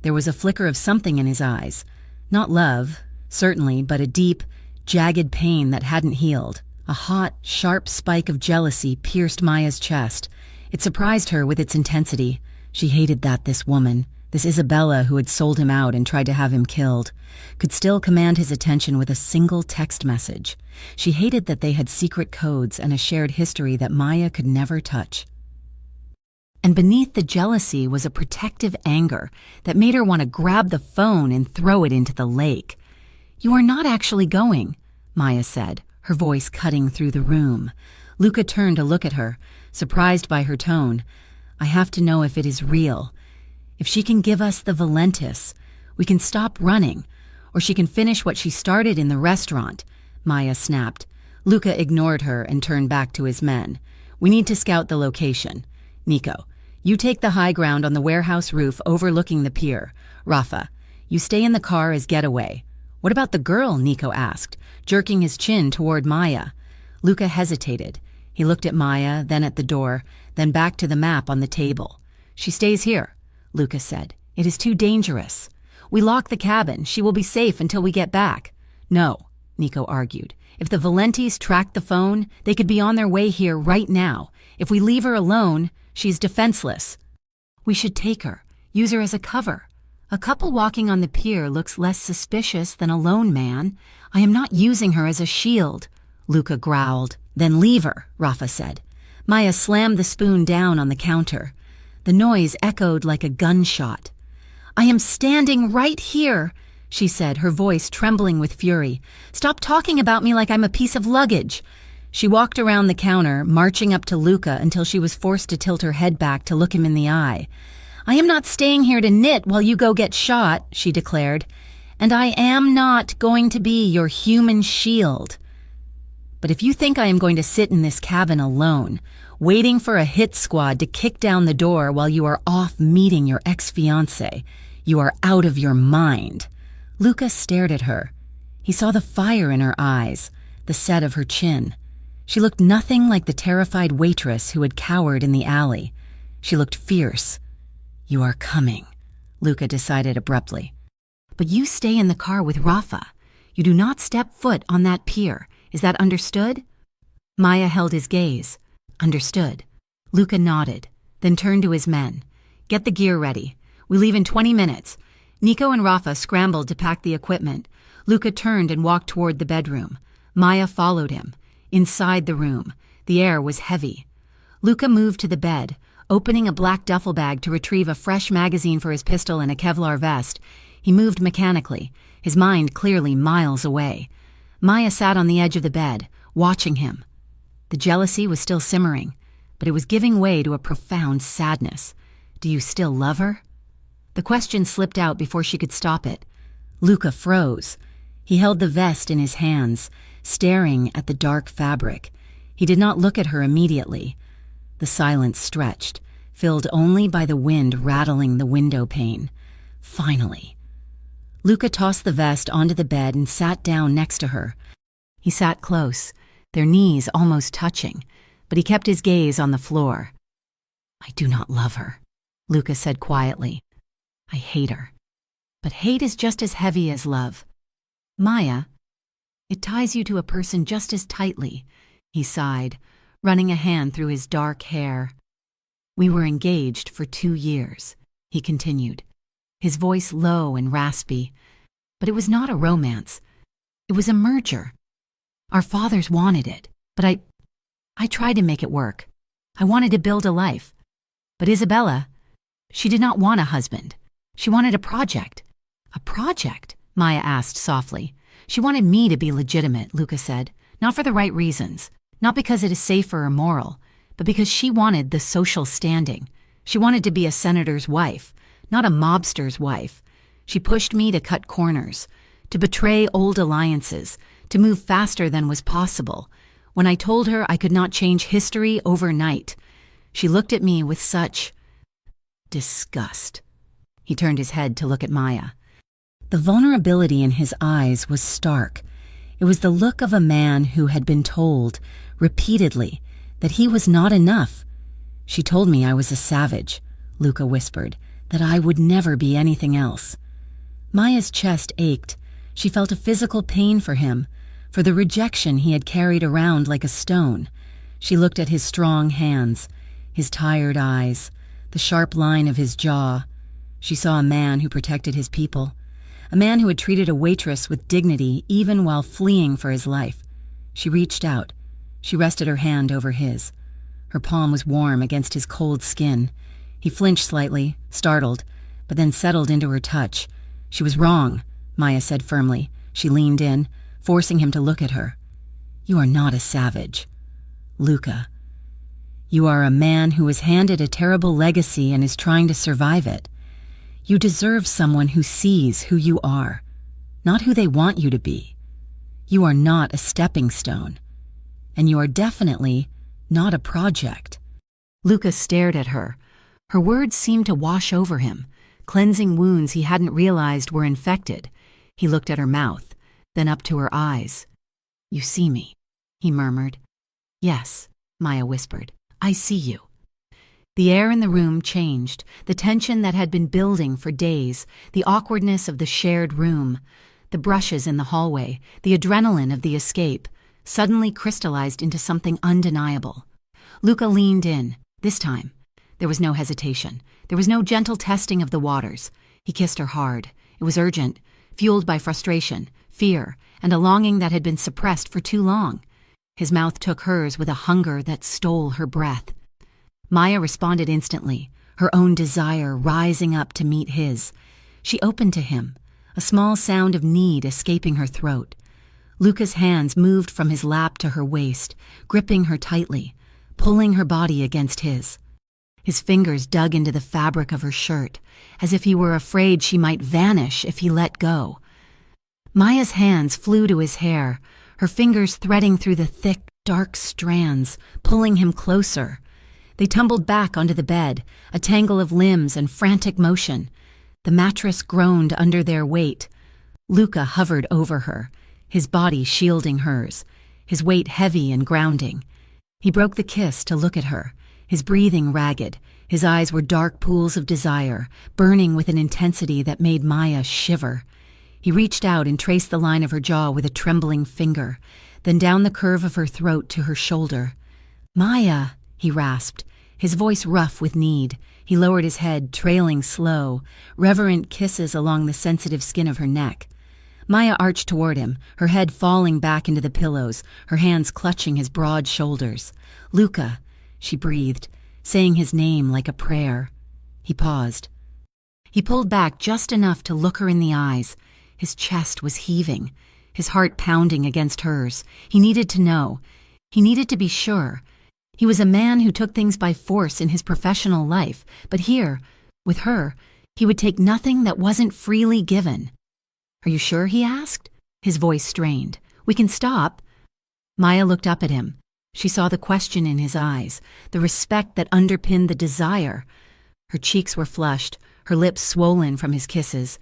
There was a flicker of something in his eyes. Not love, certainly, but a deep, jagged pain that hadn't healed. A hot, sharp spike of jealousy pierced Maya's chest. It surprised her with its intensity. She hated that this woman, this Isabella who had sold him out and tried to have him killed, could still command his attention with a single text message. She hated that they had secret codes and a shared history that Maya could never touch. And beneath the jealousy was a protective anger that made her want to grab the phone and throw it into the lake. "You are not actually going," Maya said, her voice cutting through the room. Luca turned to look at her, surprised by her tone. "I have to know if it is real. If she can give us the Valentis, we can stop running, or she can finish what she started in the restaurant," Maya snapped. Luca ignored her and turned back to his men. "We need to scout the location. Nico, you take the high ground on the warehouse roof overlooking the pier. Rafa, you stay in the car as getaway." "What about the girl?" Nico asked, jerking his chin toward Maya. Luca hesitated. He looked at Maya, then at the door, then back to the map on the table. "She stays here," Luca said. "It is too dangerous. We lock the cabin. She will be safe until we get back." "No," Nico argued. "If the Valentis tracked the phone, they could be on their way here right now. If we leave her alone, she's defenseless. We should take her, use her as a cover. A couple walking on the pier looks less suspicious than a lone man. I am not using her as a shield," Luca growled. "Then leave her," Rafa said. Maya slammed the spoon down on the counter. The noise echoed like a gunshot. "I am standing right here," she said, her voice trembling with fury. "Stop talking about me like I'm a piece of luggage." She walked around the counter, marching up to Luca until she was forced to tilt her head back to look him in the eye. "I am not staying here to knit while you go get shot," she declared. "And I am not going to be your human shield. But if you think I am going to sit in this cabin alone, waiting for a hit squad to kick down the door while you are off meeting your ex-fiancé, you are out of your mind." Luca stared at her. He saw the fire in her eyes, the set of her chin. She looked nothing like the terrified waitress who had cowered in the alley. She looked fierce. "You are coming," Luca decided abruptly. "But you stay in the car with Rafa. You do not step foot on that pier. Is that understood?" Maya held his gaze. "Understood." Luca nodded, then turned to his men. "Get the gear ready. We leave in 20 minutes. Nico and Rafa scrambled to pack the equipment. Luca turned and walked toward the bedroom. Maya followed him. Inside the room, the air was heavy. Luca moved to the bed, opening a black duffel bag to retrieve a fresh magazine for his pistol and a Kevlar vest. He moved mechanically, his mind clearly miles away. Maya sat on the edge of the bed, watching him. The jealousy was still simmering, but it was giving way to a profound sadness. "Do you still love her?" The question slipped out before she could stop it. Luca froze. He held the vest in his hands, staring at the dark fabric. He did not look at her immediately. The silence stretched, filled only by the wind rattling the window pane. Finally. Luca tossed the vest onto the bed and sat down next to her. He sat close, their knees almost touching, but he kept his gaze on the floor. "I do not love her," Luca said quietly. "I hate her. But hate is just as heavy as love. Maya, it ties you to a person just as tightly," he sighed, running a hand through his dark hair. "We were engaged for 2 years, he continued, his voice low and raspy. "But it was not a romance. It was a merger. Our fathers wanted it, but I tried to make it work. I wanted to build a life. But Isabella, she did not want a husband. She wanted a project." "A project?" Maya asked softly. "She wanted me to be legitimate," Luca said. "Not for the right reasons. Not because it is safer or moral, but because she wanted the social standing. She wanted to be a senator's wife, not a mobster's wife. She pushed me to cut corners, to betray old alliances, to move faster than was possible. When I told her I could not change history overnight, she looked at me with such disgust." He turned his head to look at Maya. The vulnerability in his eyes was stark. It was the look of a man who had been told, repeatedly, that he was not enough. "She told me I was a savage," Luca whispered, "that I would never be anything else." Maya's chest ached. She felt a physical pain for him, for the rejection he had carried around like a stone. She looked at his strong hands. his tired eyes, the sharp line of his jaw. She saw a man who protected his people, a man who had treated a waitress with dignity even while fleeing for his life. She reached out. She rested her hand over his. Her palm was warm against his cold skin. He flinched slightly, startled, but then settled into her touch. She was wrong, Maya said firmly. She leaned in, forcing him to look at her. You are not a savage, Luca. You are a man who was handed a terrible legacy and is trying to survive it. You deserve someone who sees who you are, not who they want you to be. You are not a stepping stone, and you are definitely not a project. Luca stared at her. Her words seemed to wash over him, cleansing wounds he hadn't realized were infected. He looked at her mouth, then up to her eyes. You see me, he murmured. Yes, Maya whispered. I see you. The air in the room changed, the tension that had been building for days, the awkwardness of the shared room, the brushes in the hallway, the adrenaline of the escape, suddenly crystallized into something undeniable. Luca leaned in, this time. There was no hesitation. There was no gentle testing of the waters. He kissed her hard. It was urgent, fueled by frustration, fear, and a longing that had been suppressed for too long. His mouth took hers with a hunger that stole her breath. Maya responded instantly, her own desire rising up to meet his. She opened to him, a small sound of need escaping her throat. Luca's hands moved from his lap to her waist, gripping her tightly, pulling her body against his. His fingers dug into the fabric of her shirt, as if he were afraid she might vanish if he let go. Maya's hands flew to his hair, her fingers threading through the thick, dark strands, pulling him closer. They tumbled back onto the bed, a tangle of limbs and frantic motion. The mattress groaned under their weight. Luca hovered over her, his body shielding hers, his weight heavy and grounding. He broke the kiss to look at her, his breathing ragged. His eyes were dark pools of desire, burning with an intensity that made Maya shiver. He reached out and traced the line of her jaw with a trembling finger, then down the curve of her throat to her shoulder. Maya, he rasped, his voice rough with need. He lowered his head, trailing slow, reverent kisses along the sensitive skin of her neck. Maya arched toward him, her head falling back into the pillows, her hands clutching his broad shoulders. Luca, she breathed, saying his name like a prayer. He paused. He pulled back just enough to look her in the eyes. His chest was heaving, his heart pounding against hers. He needed to know. He needed to be sure. He was a man who took things by force in his professional life, but here, with her, he would take nothing that wasn't freely given. Are you sure? He asked, his voice strained. We can stop. Maya looked up at him. She saw the question in his eyes, the respect that underpinned the desire. Her cheeks were flushed, her lips swollen from his kisses,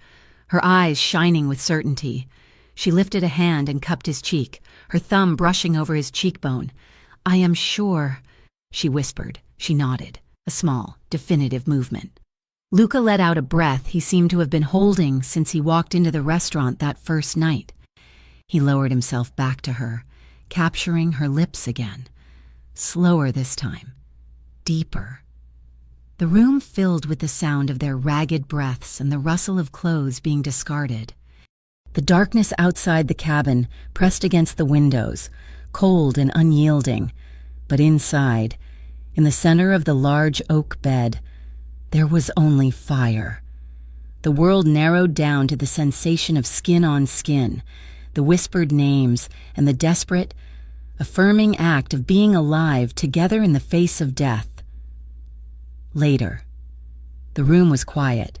her eyes shining with certainty. She lifted a hand and cupped his cheek, her thumb brushing over his cheekbone. I am sure, she whispered. She nodded, a small, definitive movement. Luca let out a breath he seemed to have been holding since he walked into the restaurant that first night. He lowered himself back to her, capturing her lips again. Slower this time. Deeper. The room filled with the sound of their ragged breaths and the rustle of clothes being discarded. The darkness outside the cabin pressed against the windows, cold and unyielding, but inside, in the center of the large oak bed, there was only fire. The world narrowed down to the sensation of skin on skin, the whispered names, and the desperate, affirming act of being alive together in the face of death. Later. The room was quiet.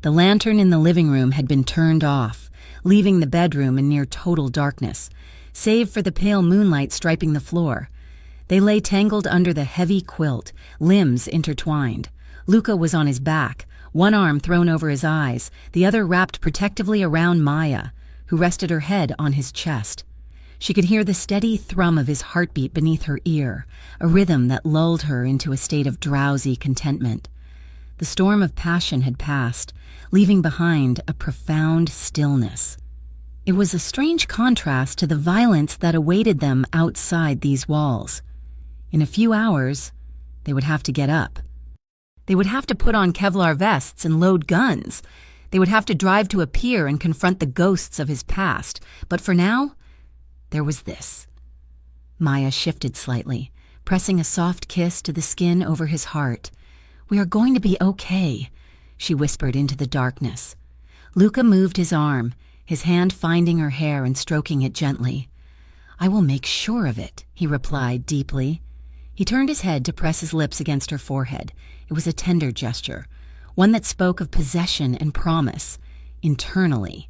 The lantern in the living room had been turned off, leaving the bedroom in near total darkness, save for the pale moonlight striping the floor. They lay tangled under the heavy quilt, limbs intertwined. Luca was on his back, one arm thrown over his eyes, the other wrapped protectively around Maya, who rested her head on his chest. She could hear the steady thrum of his heartbeat beneath her ear, a rhythm that lulled her into a state of drowsy contentment. The storm of passion had passed, leaving behind a profound stillness. It was a strange contrast to the violence that awaited them outside these walls. In a few hours, They would have to get up. They would have to put on Kevlar vests and load guns. They would have to drive to a pier and confront the ghosts of his past. But for now, there was this. Maya shifted slightly, pressing a soft kiss to the skin over his heart. "We are going to be okay," she whispered into the darkness. Luca moved his arm, his hand finding her hair and stroking it gently. "I will make sure of it," he replied deeply. He turned his head to press his lips against her forehead. It was a tender gesture, one that spoke of possession and promise, internally.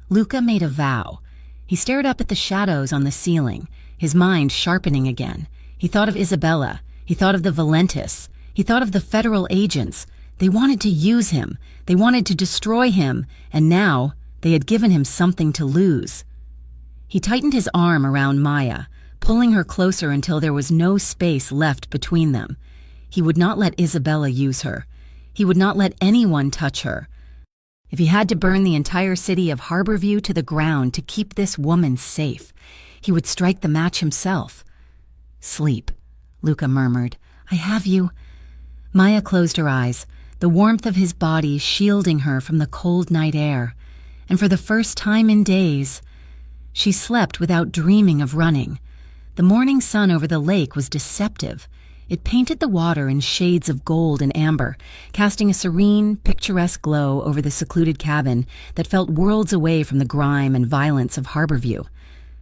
Luca made a vow. He stared up at the shadows on the ceiling, his mind sharpening again. He thought of Isabella. He thought of the Valentis. He thought of the federal agents. They wanted to use him. They wanted to destroy him. And now they had given him something to lose. He tightened his arm around Maya, pulling her closer until there was no space left between them. He would not let Isabella use her. He would not let anyone touch her. If he had to burn the entire city of Harborview to the ground to keep this woman safe, he would strike the match himself. "Sleep," Luca murmured. "I have you." Maya closed her eyes, the warmth of his body shielding her from the cold night air. And for the first time in days, she slept without dreaming of running. The morning sun over the lake was deceptive. It painted the water in shades of gold and amber, casting a serene, picturesque glow over the secluded cabin that felt worlds away from the grime and violence of Harborview.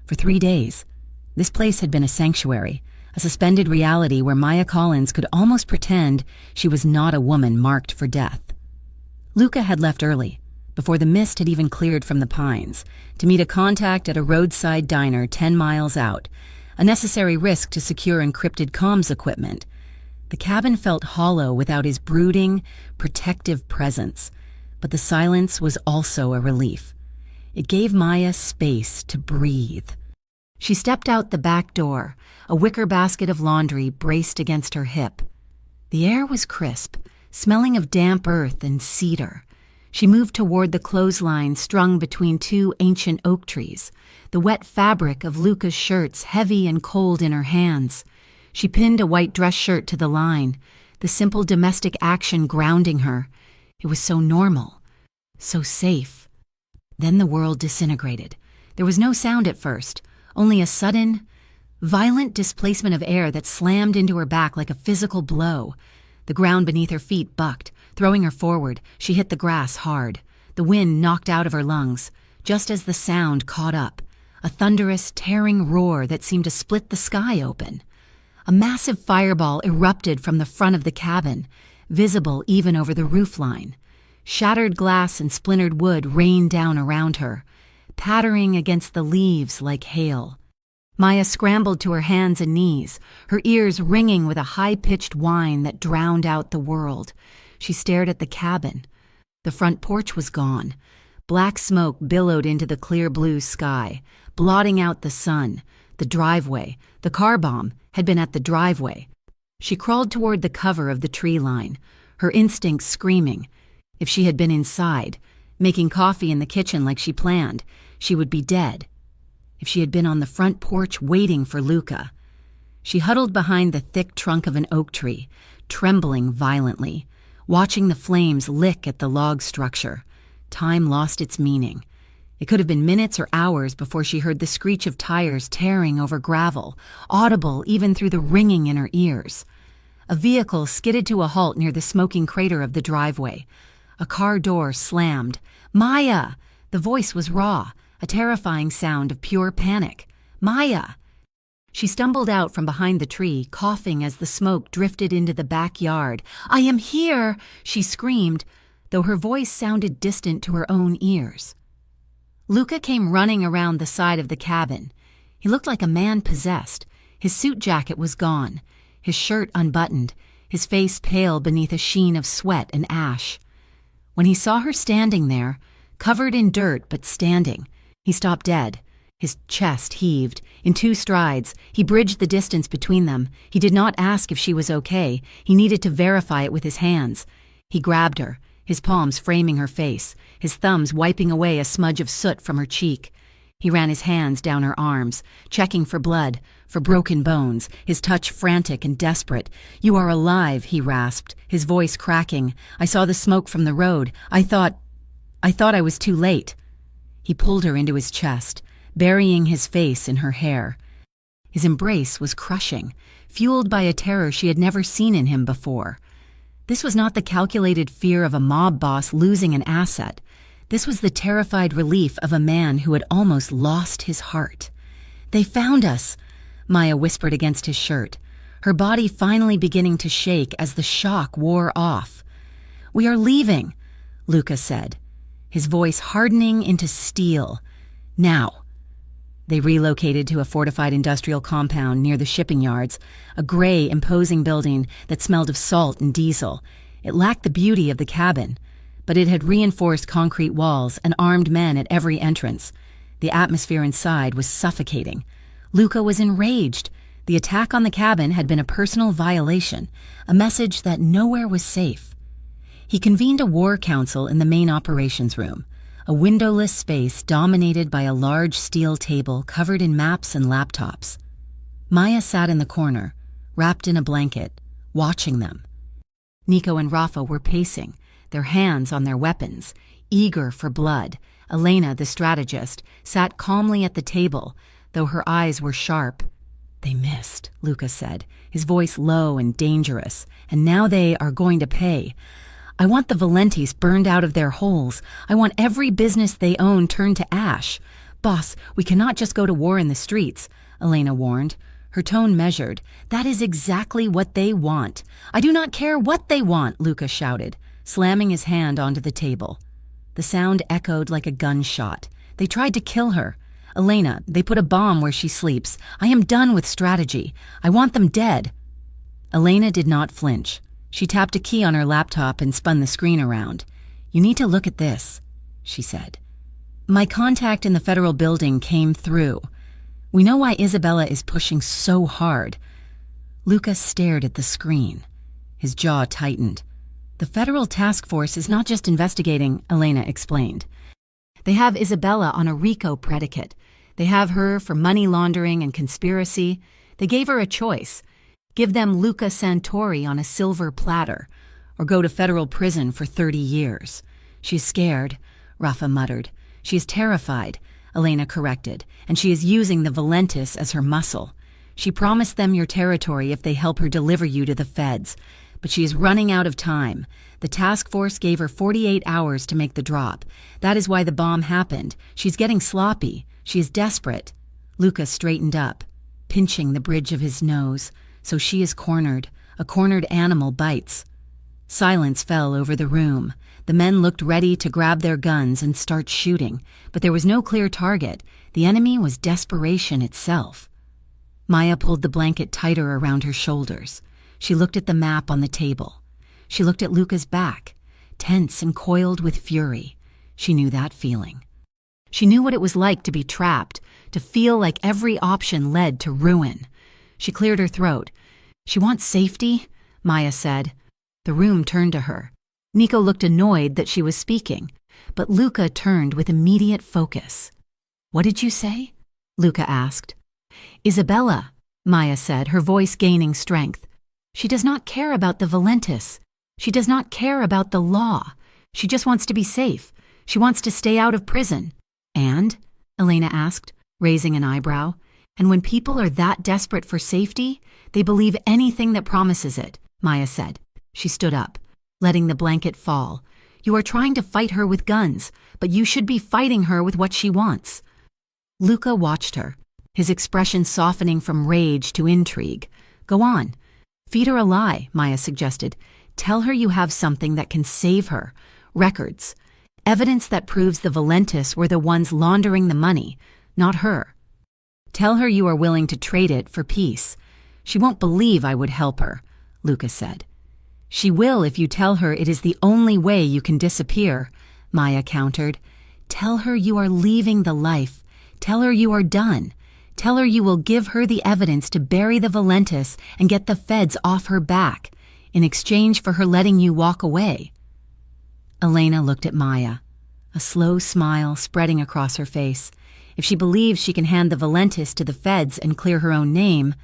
For 3 days, this place had been a sanctuary, a suspended reality where Maya Collins could almost pretend she was not a woman marked for death. Luca had left early, before the mist had even cleared from the pines, to meet a contact at a roadside diner 10 miles out, a necessary risk to secure encrypted comms equipment. The cabin felt hollow without his brooding, protective presence, but the silence was also a relief. It gave Maya space to breathe. She stepped out the back door, a wicker basket of laundry braced against her hip. The air was crisp, smelling of damp earth and cedar. She moved toward the clothesline strung between 2 ancient oak trees, the wet fabric of Luca's shirts heavy and cold in her hands. She pinned a white dress shirt to the line, the simple domestic action grounding her. It was so normal, so safe. Then the world disintegrated. There was no sound at first, only a sudden, violent displacement of air that slammed into her back like a physical blow. The ground beneath her feet bucked. Throwing her forward, she hit the grass hard. The wind knocked out of her lungs, just as the sound caught up, a thunderous, tearing roar that seemed to split the sky open. A massive fireball erupted from the front of the cabin, visible even over the roofline. Shattered glass and splintered wood rained down around her, pattering against the leaves like hail. Maya scrambled to her hands and knees, her ears ringing with a high-pitched whine that drowned out the world. She stared at the cabin. The front porch was gone. Black smoke billowed into the clear blue sky, blotting out the sun. The driveway, the car bomb, had been at the driveway. She crawled toward the cover of the tree line, her instincts screaming. If she had been inside, making coffee in the kitchen like she planned, she would be dead. If she had been on the front porch waiting for Luca. She huddled behind the thick trunk of an oak tree, trembling violently, watching the flames lick at the log structure. Time lost its meaning. It could have been minutes or hours before she heard the screech of tires tearing over gravel, audible even through the ringing in her ears. A vehicle skidded to a halt near the smoking crater of the driveway. A car door slammed. "Maya!" The voice was raw, a terrifying sound of pure panic. "Maya!" She stumbled out from behind the tree, coughing as the smoke drifted into the backyard. "I am here!" she screamed, though her voice sounded distant to her own ears. Luca came running around the side of the cabin. He looked like a man possessed. His suit jacket was gone, his shirt unbuttoned, his face pale beneath a sheen of sweat and ash. When he saw her standing there, covered in dirt but standing, he stopped dead. His chest heaved. In 2 strides, he bridged the distance between them. He did not ask if she was okay. He needed to verify it with his hands. He grabbed her, his palms framing her face, his thumbs wiping away a smudge of soot from her cheek. He ran his hands down her arms, checking for blood, for broken bones, his touch frantic and desperate. "You are alive," he rasped, his voice cracking. "I saw the smoke from the road. I thought I was too late." He pulled her into his chest, burying his face in her hair. His embrace was crushing, fueled by a terror she had never seen in him before. This was not the calculated fear of a mob boss losing an asset. This was the terrified relief of a man who had almost lost his heart. "They found us," Maya whispered against his shirt, her body finally beginning to shake as the shock wore off. "We are leaving," Luca said, his voice hardening into steel. "Now." They relocated to a fortified industrial compound near the shipping yards, a gray, imposing building that smelled of salt and diesel. It lacked the beauty of the cabin, but it had reinforced concrete walls and armed men at every entrance. The atmosphere inside was suffocating. Luca was enraged. The attack on the cabin had been a personal violation, a message that nowhere was safe. He convened a war council in the main operations room, a windowless space dominated by a large steel table covered in maps and laptops. Maya sat in the corner, wrapped in a blanket, watching them. Nico and Rafa were pacing, their hands on their weapons, eager for blood. Elena, the strategist, sat calmly at the table, though her eyes were sharp. "They missed," Luca said, his voice low and dangerous, "and now they are going to pay. I want the Valentis burned out of their holes. I want every business they own turned to ash. Boss, we cannot just go to war in the streets," Elena warned, her tone measured. "That is exactly what they want. I do not care what they want," Luca shouted, slamming his hand onto the table. The sound echoed like a gunshot. "They tried to kill her. Elena, they put a bomb where she sleeps. I am done with strategy. I want them dead." Elena did not flinch. She tapped a key on her laptop and spun the screen around. "You need to look at this," she said. "My contact in the federal building came through. We know why Isabella is pushing so hard." Luca stared at the screen. His jaw tightened. "The federal task force is not just investigating," Elena explained. "They have Isabella on a RICO predicate. They have her for money laundering and conspiracy. They gave her a choice. Give them Luca Santori on a silver platter, or go to federal prison for 30 years. She's scared," Rafa muttered. "She is terrified," Elena corrected, "and she is using the Valentis as her muscle. She promised them your territory if they help her deliver you to the feds. But she is running out of time. The task force gave her 48 hours to make the drop. That is why the bomb happened. She's getting sloppy. She is desperate." Luca straightened up, pinching the bridge of his nose. "So she is cornered. A cornered animal bites." Silence fell over the room. The men looked ready to grab their guns and start shooting, but there was no clear target. The enemy was desperation itself. Maya pulled the blanket tighter around her shoulders. She looked at the map on the table. She looked at Luca's back, tense and coiled with fury. She knew that feeling. She knew what it was like to be trapped, to feel like every option led to ruin. She cleared her throat. "She wants safety," Maya said. The room turned to her. Nico looked annoyed that she was speaking, but Luca turned with immediate focus. "What did you say?" Luca asked. "Isabella," Maya said, her voice gaining strength. "She does not care about the Valentis. She does not care about the law. She just wants to be safe. She wants to stay out of prison." "And?" Elena asked, raising an eyebrow. "And when people are that desperate for safety, they believe anything that promises it," Maya said. She stood up, letting the blanket fall. "You are trying to fight her with guns, but you should be fighting her with what she wants." Luca watched her, his expression softening from rage to intrigue. "Go on. Feed her a lie," Maya suggested. "Tell her you have something that can save her. Records. Evidence that proves the Valentis were the ones laundering the money, not her. Tell her you are willing to trade it for peace. She won't believe I would help her," Luca said. "She will if you tell her it is the only way you can disappear," Maya countered. "Tell her you are leaving the life. Tell her you are done. Tell her you will give her the evidence to bury the Valentis and get the feds off her back, in exchange for her letting you walk away." Elena looked at Maya, a slow smile spreading across her face. If she believes she can hand the Valentis to the feds and clear her own name,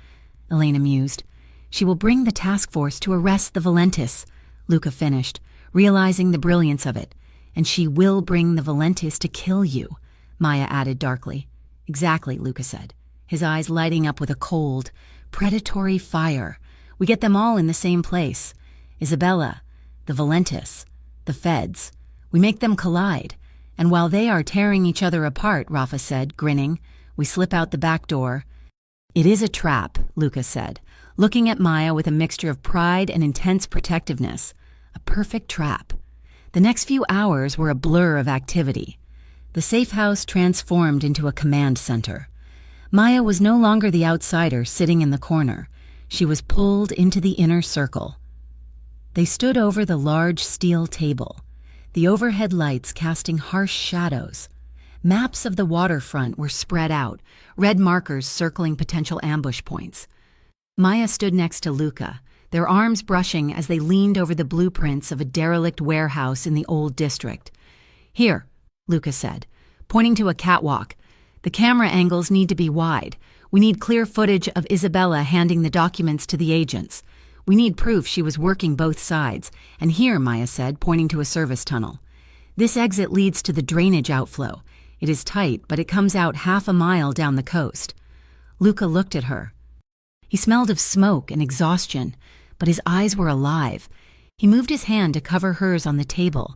Elena mused, she will bring the task force to arrest the Valentis, Luca finished, realizing the brilliance of it. And she will bring the Valentis to kill you, Maya added darkly. Exactly, Luca said, his eyes lighting up with a cold, predatory fire. We get them all in the same place. Isabella, the Valentis, the feds. We make them collide. And while they are tearing each other apart, Rafa said, grinning, we slip out the back door. It is a trap, Luca said, looking at Maya with a mixture of pride and intense protectiveness. A perfect trap. The next few hours were a blur of activity. The safe house transformed into a command center. Maya was no longer the outsider sitting in the corner. She was pulled into the inner circle. They stood over the large steel table, the overhead lights casting harsh shadows. Maps of the waterfront were spread out, red markers circling potential ambush points. Maya stood next to Luca, their arms brushing as they leaned over the blueprints of a derelict warehouse in the old district. Here, Luca said, pointing to a catwalk. The camera angles need to be wide. We need clear footage of Isabella handing the documents to the agents. We need proof she was working both sides. And here, Maya said, pointing to a service tunnel. This exit leads to the drainage outflow. It is tight, but it comes out half a mile down the coast. Luca looked at her. He smelled of smoke and exhaustion, but his eyes were alive. He moved his hand to cover hers on the table.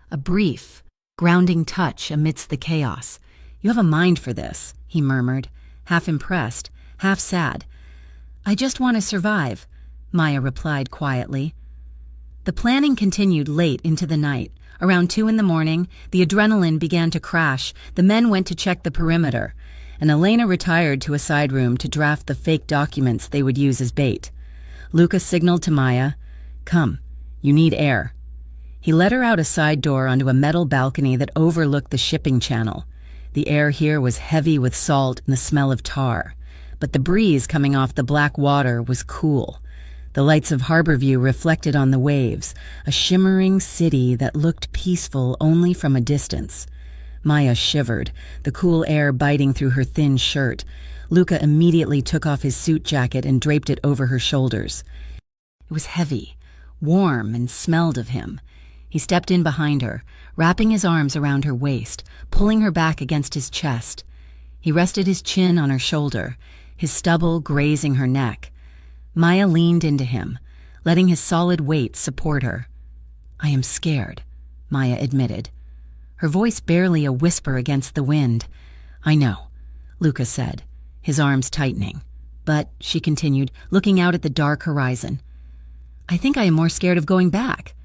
A brief, grounding touch amidst the chaos. You have a mind for this, he murmured, half impressed, half sad. I just want to survive, Maya replied quietly. The planning continued late into the night. Around 2 a.m, the adrenaline began to crash. The men went to check the perimeter, and Elena retired to a side room to draft the fake documents they would use as bait. Luca signaled to Maya, "Come, you need air." He led her out a side door onto a metal balcony that overlooked the shipping channel. The air here was heavy with salt and the smell of tar, but the breeze coming off the black water was cool. The lights of Harborview reflected on the waves, a shimmering city that looked peaceful only from a distance. Maya shivered, the cool air biting through her thin shirt. Luca immediately took off his suit jacket and draped it over her shoulders. It was heavy, warm, and smelled of him. He stepped in behind her, wrapping his arms around her waist, pulling her back against his chest. He rested his chin on her shoulder, his stubble grazing her neck. Maya leaned into him, letting his solid weight support her. I am scared, Maya admitted, her voice barely a whisper against the wind. I know, Luca said, his arms tightening. But, she continued, looking out at the dark horizon, I think I am more scared of going back.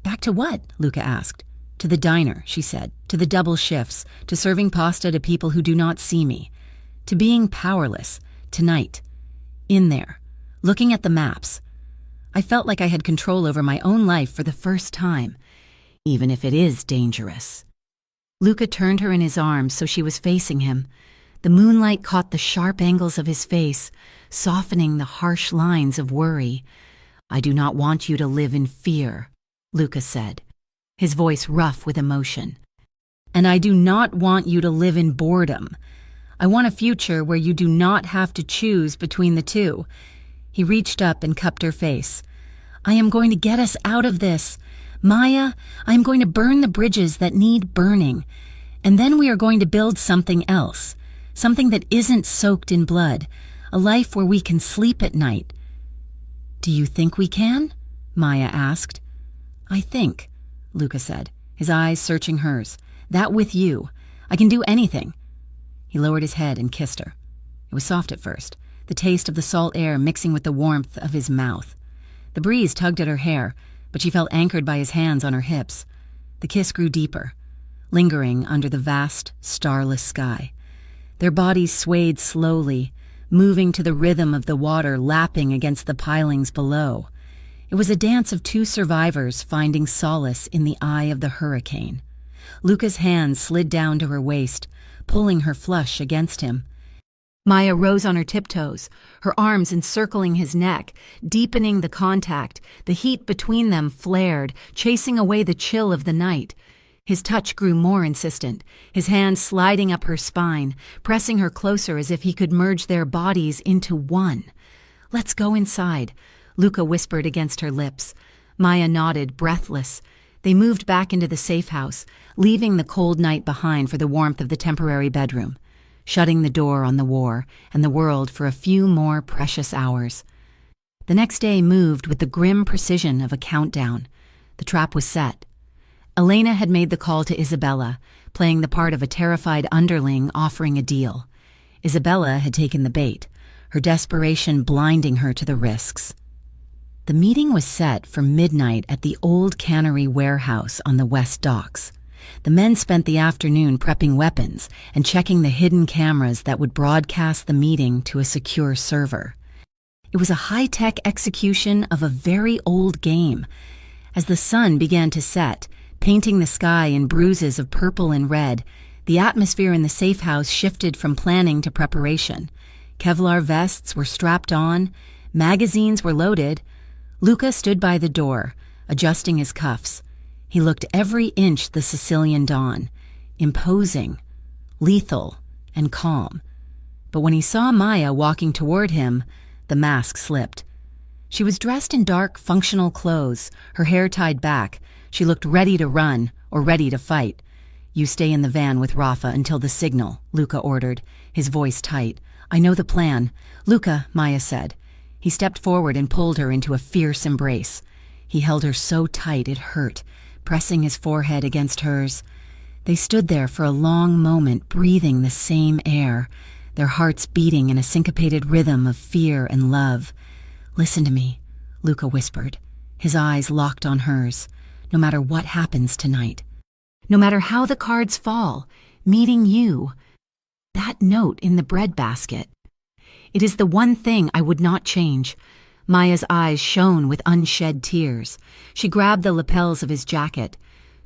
Back to what? Luca asked. To the diner, she said, to the double shifts, to serving pasta to people who do not see me, to being powerless, tonight, in there, looking at the maps. I felt like I had control over my own life for the first time, even if it is dangerous. Luca turned her in his arms so she was facing him. The moonlight caught the sharp angles of his face, softening the harsh lines of worry. I do not want you to live in fear, Luca said, his voice rough with emotion. And I do not want you to live in boredom. I want a future where you do not have to choose between the two. He reached up and cupped her face. I am going to get us out of this. Maya, I am going to burn the bridges that need burning. And then we are going to build something else. Something that isn't soaked in blood. A life where we can sleep at night. Do you think we can? Maya asked. I think, Luca said, his eyes searching hers. That with you. I can do anything. He lowered his head and kissed her. It was soft at first, the taste of the salt air mixing with the warmth of his mouth. The breeze tugged at her hair, but she felt anchored by his hands on her hips. The kiss grew deeper, lingering under the vast, starless sky. Their bodies swayed slowly, moving to the rhythm of the water lapping against the pilings below. It was a dance of two survivors finding solace in the eye of the hurricane. Luca's hands slid down to her waist, pulling her flush against him. Maya rose on her tiptoes, her arms encircling his neck, deepening the contact. The heat between them flared, chasing away the chill of the night. His touch grew more insistent, his hand sliding up her spine, pressing her closer as if he could merge their bodies into one. "Let's go inside," Luca whispered against her lips. Maya nodded, breathless. They moved back into the safe house, leaving the cold night behind for the warmth of the temporary bedroom, shutting the door on the war and the world for a few more precious hours. The next day moved with the grim precision of a countdown. The trap was set. Elena had made the call to Isabella, playing the part of a terrified underling offering a deal. Isabella had taken the bait, her desperation blinding her to the risks. The meeting was set for midnight at the old cannery warehouse on the West Docks. The men spent the afternoon prepping weapons and checking the hidden cameras that would broadcast the meeting to a secure server. It was a high-tech execution of a very old game. As the sun began to set, painting the sky in bruises of purple and red, the atmosphere in the safe house shifted from planning to preparation. Kevlar vests were strapped on, magazines were loaded. Luca stood by the door, adjusting his cuffs. He looked every inch the Sicilian dawn, imposing, lethal, and calm. But when he saw Maya walking toward him, the mask slipped. She was dressed in dark, functional clothes, her hair tied back. She looked ready to run, or ready to fight. "You stay in the van with Rafa until the signal," Luca ordered, his voice tight. "I know the plan." "Luca," Maya said. He stepped forward and pulled her into a fierce embrace. He held her so tight it hurt, pressing his forehead against hers. They stood there for a long moment, breathing the same air, their hearts beating in a syncopated rhythm of fear and love. "Listen to me," Luca whispered, his eyes locked on hers. "No matter what happens tonight, no matter how the cards fall, meeting you, that note in the breadbasket, it is the one thing I would not change." Maya's eyes shone with unshed tears. She grabbed the lapels of his jacket.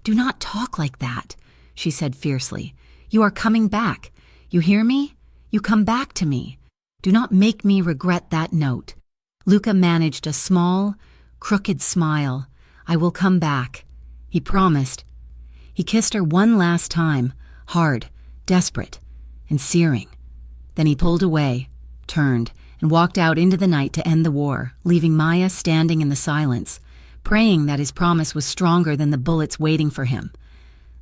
"Do not talk like that," she said fiercely. "You are coming back. You hear me? You come back to me. Do not make me regret that note." Luca managed a small, crooked smile. "I will come back," he promised. He kissed her one last time, hard, desperate, and searing. Then he pulled away, turned, and walked out into the night to end the war, leaving Maya standing in the silence, praying that his promise was stronger than the bullets waiting for him.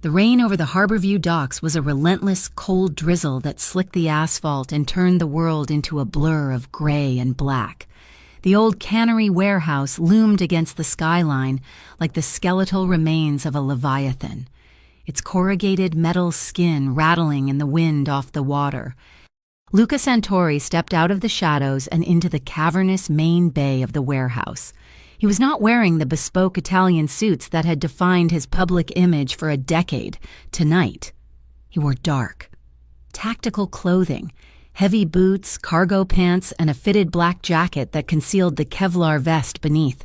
The rain over the Harborview docks was a relentless, cold drizzle that slicked the asphalt and turned the world into a blur of gray and black. The old cannery warehouse loomed against the skyline like the skeletal remains of a leviathan, its corrugated metal skin rattling in the wind off the water. Luca Santori stepped out of the shadows and into the cavernous main bay of the warehouse. He was not wearing the bespoke Italian suits that had defined his public image for a decade. Tonight, he wore dark, tactical clothing, heavy boots, cargo pants, and a fitted black jacket that concealed the Kevlar vest beneath.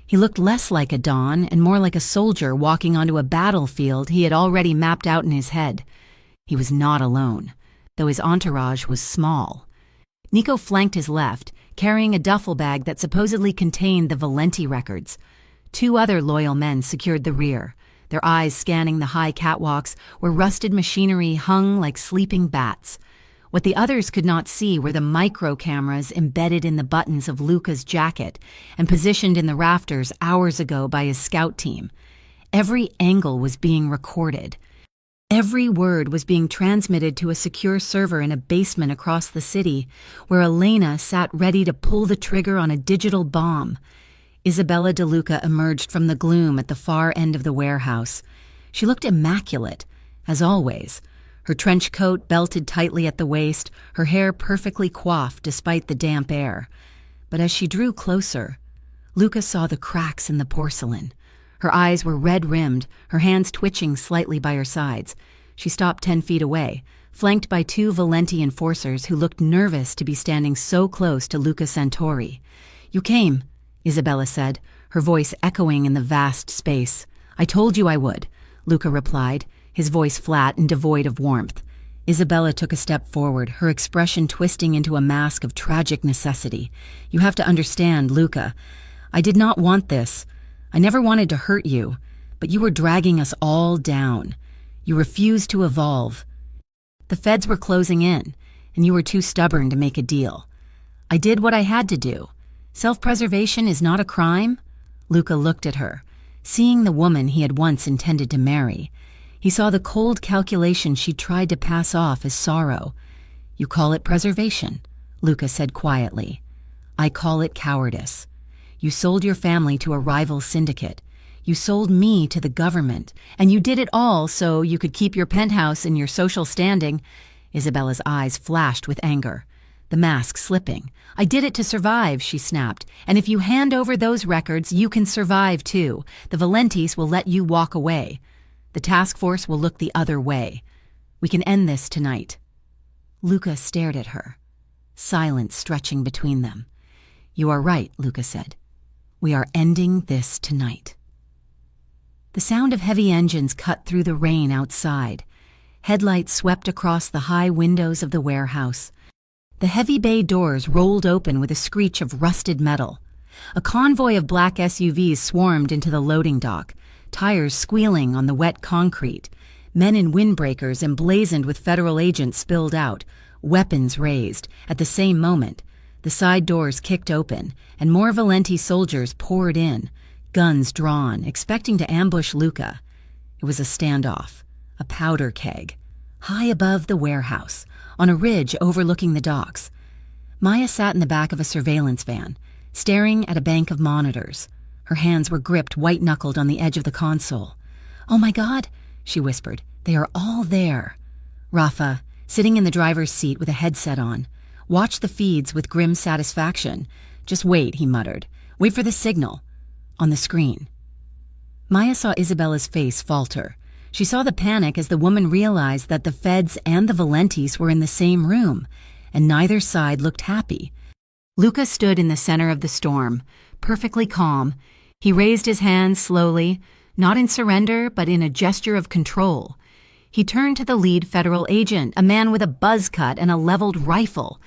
He looked less like a Don and more like a soldier walking onto a battlefield he had already mapped out in his head. He was not alone, though his entourage was small. Nico flanked his left, carrying a duffel bag that supposedly contained the Valenti records. Two other loyal men secured the rear, their eyes scanning the high catwalks where rusted machinery hung like sleeping bats. What the others could not see were the micro cameras embedded in the buttons of Luca's jacket and positioned in the rafters hours ago by his scout team. Every angle was being recorded. Every word was being transmitted to a secure server in a basement across the city, where Elena sat ready to pull the trigger on a digital bomb. Isabella De Luca emerged from the gloom at the far end of the warehouse. She looked immaculate, as always, her trench coat belted tightly at the waist, her hair perfectly coiffed despite the damp air. But as she drew closer, Luca saw the cracks in the porcelain. Her eyes were red-rimmed, her hands twitching slightly by her sides. She stopped 10 feet away, flanked by two Valenti enforcers who looked nervous to be standing so close to Luca Santori. "You came," Isabella said, her voice echoing in the vast space. "I told you I would," Luca replied, his voice flat and devoid of warmth. Isabella took a step forward, her expression twisting into a mask of tragic necessity. "You have to understand, Luca. I did not want this. I never wanted to hurt you. but you were dragging us all down. You refused to evolve. The feds were closing in, and you were too stubborn to make a deal. I did what I had to do. Self-preservation is not a crime." Luca looked at her, seeing the woman he had once intended to marry. He saw the cold calculation she tried to pass off as sorrow. "You call it preservation," Luca said quietly. "I call it cowardice. You sold your family to a rival syndicate. You sold me to the government, and you did it all so you could keep your penthouse and your social standing." Isabella's eyes flashed with anger, the mask slipping. "I did it to survive," she snapped. "And if you hand over those records, you can survive too. The Valentis will let you walk away. The task force will look the other way. We can end this tonight." Luca stared at her, silence stretching between them. "You are right," Luca said. "We are ending this tonight." The sound of heavy engines cut through the rain outside. Headlights swept across the high windows of the warehouse. The heavy bay doors rolled open with a screech of rusted metal. A convoy of black SUVs swarmed into the loading dock, tires squealing on the wet concrete. Men in windbreakers emblazoned with federal agents spilled out, weapons raised. At the same moment, the side doors kicked open, and more Valenti soldiers poured in, guns drawn, expecting to ambush Luca. It was a standoff, a powder keg, high above the warehouse, on a ridge overlooking the docks. Maya sat in the back of a surveillance van, staring at a bank of monitors. Her hands were gripped white-knuckled on the edge of the console. "Oh my God," she whispered, "they are all there." Rafa, sitting in the driver's seat with a headset on, watched the feeds with grim satisfaction. "Just wait," he muttered. "Wait for the signal." On the screen, Maya saw Isabella's face falter. She saw the panic as the woman realized that the feds and the Valentis were in the same room, and neither side looked happy. Luca stood in the center of the storm, perfectly calm. He raised his hands slowly, not in surrender, but in a gesture of control. He turned to the lead federal agent, a man with a buzz cut and a leveled rifle.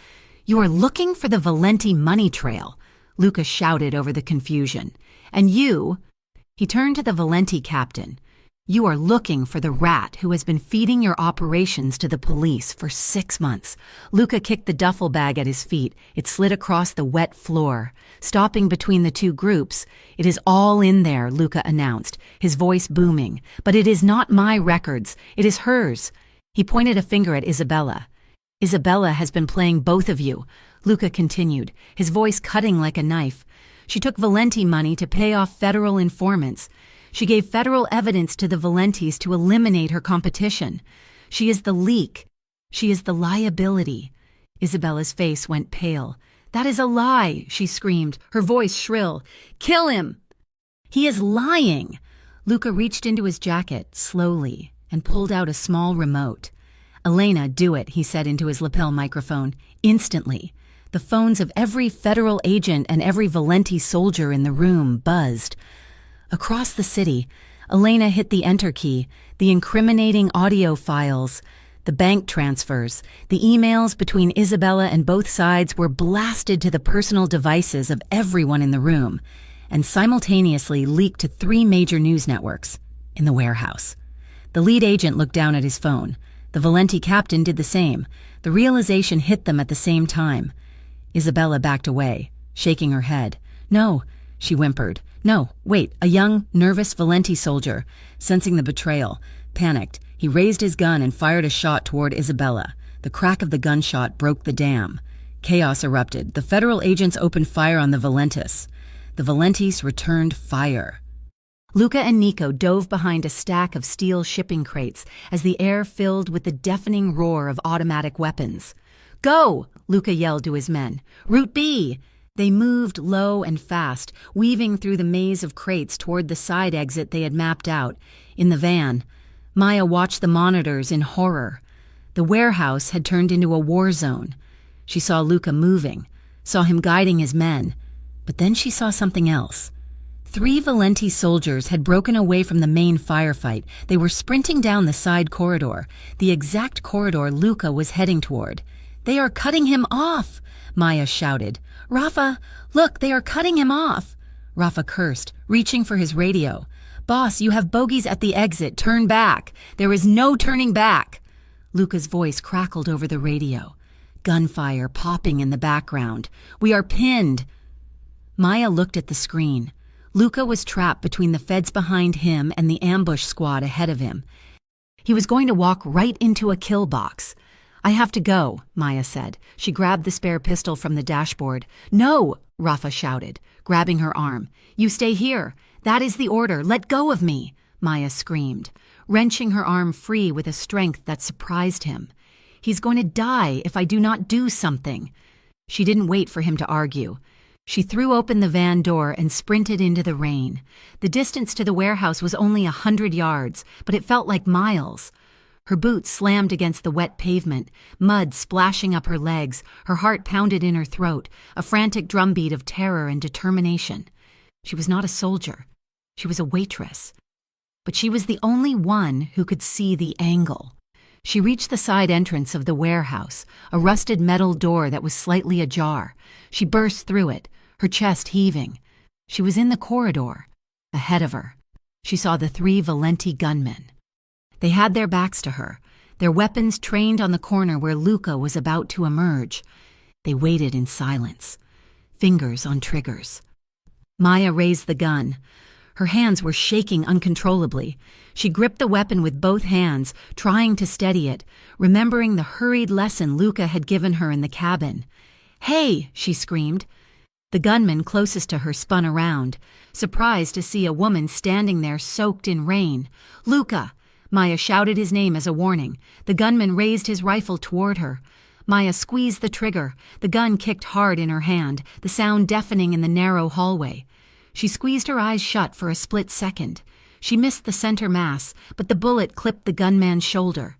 "You are looking for the Valenti money trail," Luca shouted over the confusion. "And you," he turned to the Valenti captain, "you are looking for the rat who has been feeding your operations to the police for 6 months. Luca kicked the duffel bag at his feet. It slid across the wet floor, stopping between the two groups. "It is all in there," Luca announced, his voice booming. "But it is not my records. It is hers." He pointed a finger at Isabella. "Isabella has been playing both of you," Luca continued, his voice cutting like a knife. "She took Valenti money to pay off federal informants. She gave federal evidence to the Valentis to eliminate her competition. She is the leak. She is the liability." Isabella's face went pale. "That is a lie," she screamed, her voice shrill. "Kill him!" "He is lying!" Luca reached into his jacket, slowly, and pulled out a small remote. "Elena, do it," he said into his lapel microphone. Instantly, the phones of every federal agent and every Valenti soldier in the room buzzed. Across the city, Elena hit the enter key, the incriminating audio files, the bank transfers, the emails between Isabella and both sides were blasted to the personal devices of everyone in the room, and simultaneously leaked to 3 major news networks in the warehouse. The lead agent looked down at his phone. The Valenti captain did the same. The realization hit them at the same time. Isabella backed away, shaking her head. "No," she whimpered. "No, wait." A young, nervous Valenti soldier, sensing the betrayal, panicked. He raised his gun and fired a shot toward Isabella. The crack of the gunshot broke the dam. Chaos erupted. The federal agents opened fire on the Valentis. The Valentis returned fire. Luca and Nico dove behind a stack of steel shipping crates as the air filled with the deafening roar of automatic weapons. "Go!" Luca yelled to his men. "Route B!" They moved low and fast, weaving through the maze of crates toward the side exit they had mapped out. In the van, Maya watched the monitors in horror. The warehouse had turned into a war zone. She saw Luca moving, saw him guiding his men. But then she saw something else. 3 Valenti soldiers had broken away from the main firefight. They were sprinting down the side corridor, the exact corridor Luca was heading toward. "They are cutting him off!" Maya shouted. "Rafa, look, they are cutting him off!" Rafa cursed, reaching for his radio. "Boss, you have bogeys at the exit. Turn back. There is no turning back." Luca's voice crackled over the radio. Gunfire popping in the background. "We are pinned." Maya looked at the screen. Luca was trapped between the feds behind him and the ambush squad ahead of him. He was going to walk right into a kill box. "I have to go," Maya said. She grabbed the spare pistol from the dashboard. "No!" Rafa shouted, grabbing her arm. "You stay here. That is the order. Let go of me," Maya screamed, wrenching her arm free with a strength that surprised him. "He's going to die if I do not do something." She didn't wait for him to argue. She threw open the van door and sprinted into the rain. The distance to the warehouse was only 100 yards, but it felt like miles. Her boots slammed against the wet pavement, mud splashing up her legs, her heart pounded in her throat, a frantic drumbeat of terror and determination. She was not a soldier. She was a waitress. But she was the only one who could see the angle. She reached the side entrance of the warehouse, a rusted metal door that was slightly ajar. She burst through it, her chest heaving. She was in the corridor. Ahead of her, she saw the 3 Valenti gunmen. They had their backs to her, their weapons trained on the corner where Luca was about to emerge. They waited in silence, fingers on triggers. Maya raised the gun. Her hands were shaking uncontrollably. She gripped the weapon with both hands, trying to steady it, remembering the hurried lesson Luca had given her in the cabin. "Hey!" she screamed. The gunman closest to her spun around, surprised to see a woman standing there soaked in rain. "Luca!" Maya shouted his name as a warning. The gunman raised his rifle toward her. Maya squeezed the trigger. The gun kicked hard in her hand, the sound deafening in the narrow hallway. She squeezed her eyes shut for a split second. She missed the center mass, but the bullet clipped the gunman's shoulder.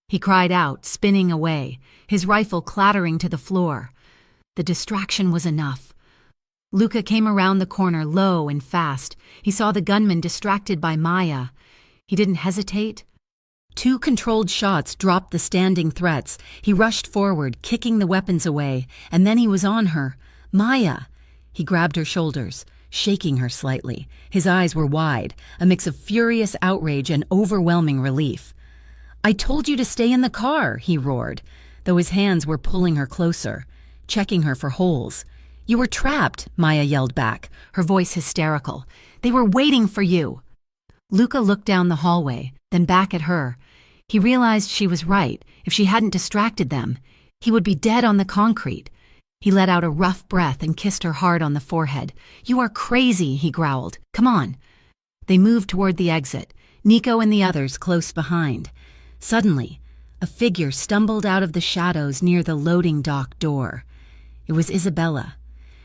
He cried out, spinning away, his rifle clattering to the floor. The distraction was enough. Luca came around the corner low and fast. He saw the gunman distracted by Maya. He didn't hesitate. 2 controlled shots dropped the standing threats. He rushed forward, kicking the weapons away, and then he was on her. "Maya!" He grabbed her shoulders, shaking her slightly. His eyes were wide, a mix of furious outrage and overwhelming relief. "I told you to stay in the car," he roared, though his hands were pulling her closer, checking her for holes. "You were trapped," Maya yelled back, her voice hysterical. "They were waiting for you." Luca looked down the hallway, then back at her. He realized she was right. If she hadn't distracted them, he would be dead on the concrete. He let out a rough breath and kissed her hard on the forehead. "You are crazy," he growled. "Come on." They moved toward the exit, Nico and the others close behind. Suddenly, a figure stumbled out of the shadows near the loading dock door. It was Isabella.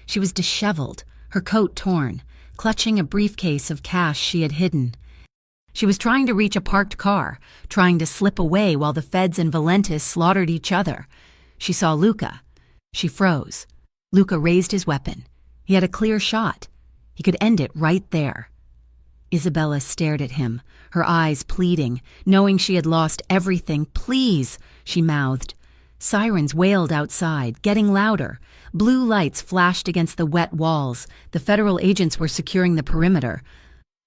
She was disheveled, her coat torn, clutching a briefcase of cash she had hidden. She was trying to reach a parked car, trying to slip away while the feds and Valentis slaughtered each other. She saw Luca. She froze. Luca raised his weapon. He had a clear shot. He could end it right there. Isabella stared at him, her eyes pleading, knowing she had lost everything. "Please," she mouthed. Sirens wailed outside, getting louder. Blue lights flashed against the wet walls. The federal agents were securing the perimeter.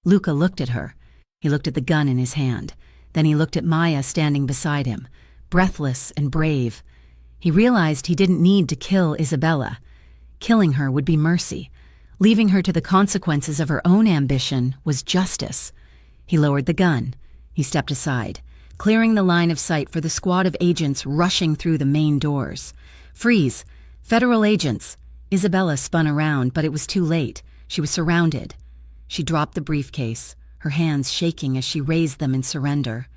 Luca looked at her. He looked at the gun in his hand. Then he looked at Maya standing beside him, breathless and brave. He realized he didn't need to kill Isabella. Killing her would be mercy. Leaving her to the consequences of her own ambition was justice. He lowered the gun. He stepped aside, clearing the line of sight for the squad of agents rushing through the main doors. "Freeze! Federal agents!" Isabella spun around, but it was too late. She was surrounded. She dropped the briefcase, her hands shaking as she raised them in surrender.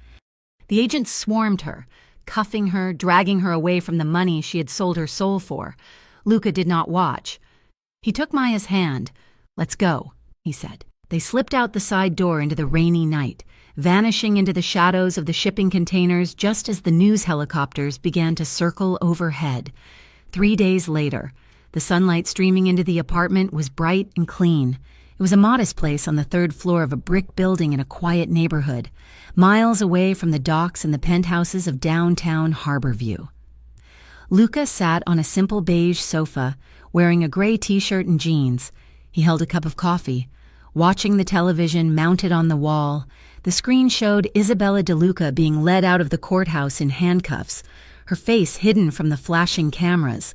The agents swarmed her, cuffing her, dragging her away from the money she had sold her soul for. Luca did not watch. He took Maya's hand. "Let's go," he said. They slipped out the side door into the rainy night, vanishing into the shadows of the shipping containers just as the news helicopters began to circle overhead. 3 days later, the sunlight streaming into the apartment was bright and clean. It was a modest place on the 3rd floor of a brick building in a quiet neighborhood, miles away from the docks and the penthouses of downtown Harborview. Luca sat on a simple beige sofa, wearing a gray t-shirt and jeans. He held a cup of coffee, Watching the television mounted on the wall, the screen showed Isabella DeLuca being led out of the courthouse in handcuffs, her face hidden from the flashing cameras.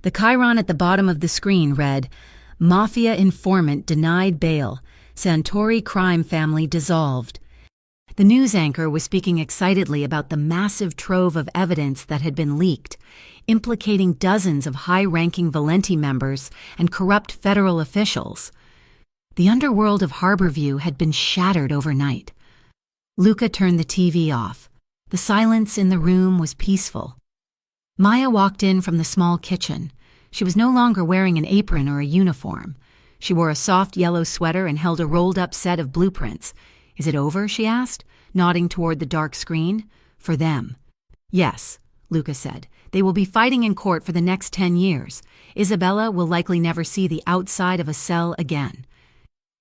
The chyron at the bottom of the screen read, "Mafia informant denied bail. Santori crime family dissolved." The news anchor was speaking excitedly about the massive trove of evidence that had been leaked, implicating dozens of high-ranking Valenti members and corrupt federal officials. The underworld of Harborview had been shattered overnight. Luca turned the TV off. The silence in the room was peaceful. Maya walked in from the small kitchen. She was no longer wearing an apron or a uniform. She wore a soft yellow sweater and held a rolled-up set of blueprints. "Is it over?" she asked, nodding toward the dark screen. "For them." "Yes," Luca said. "They will be fighting in court for the next 10 years. Isabella will likely never see the outside of a cell again."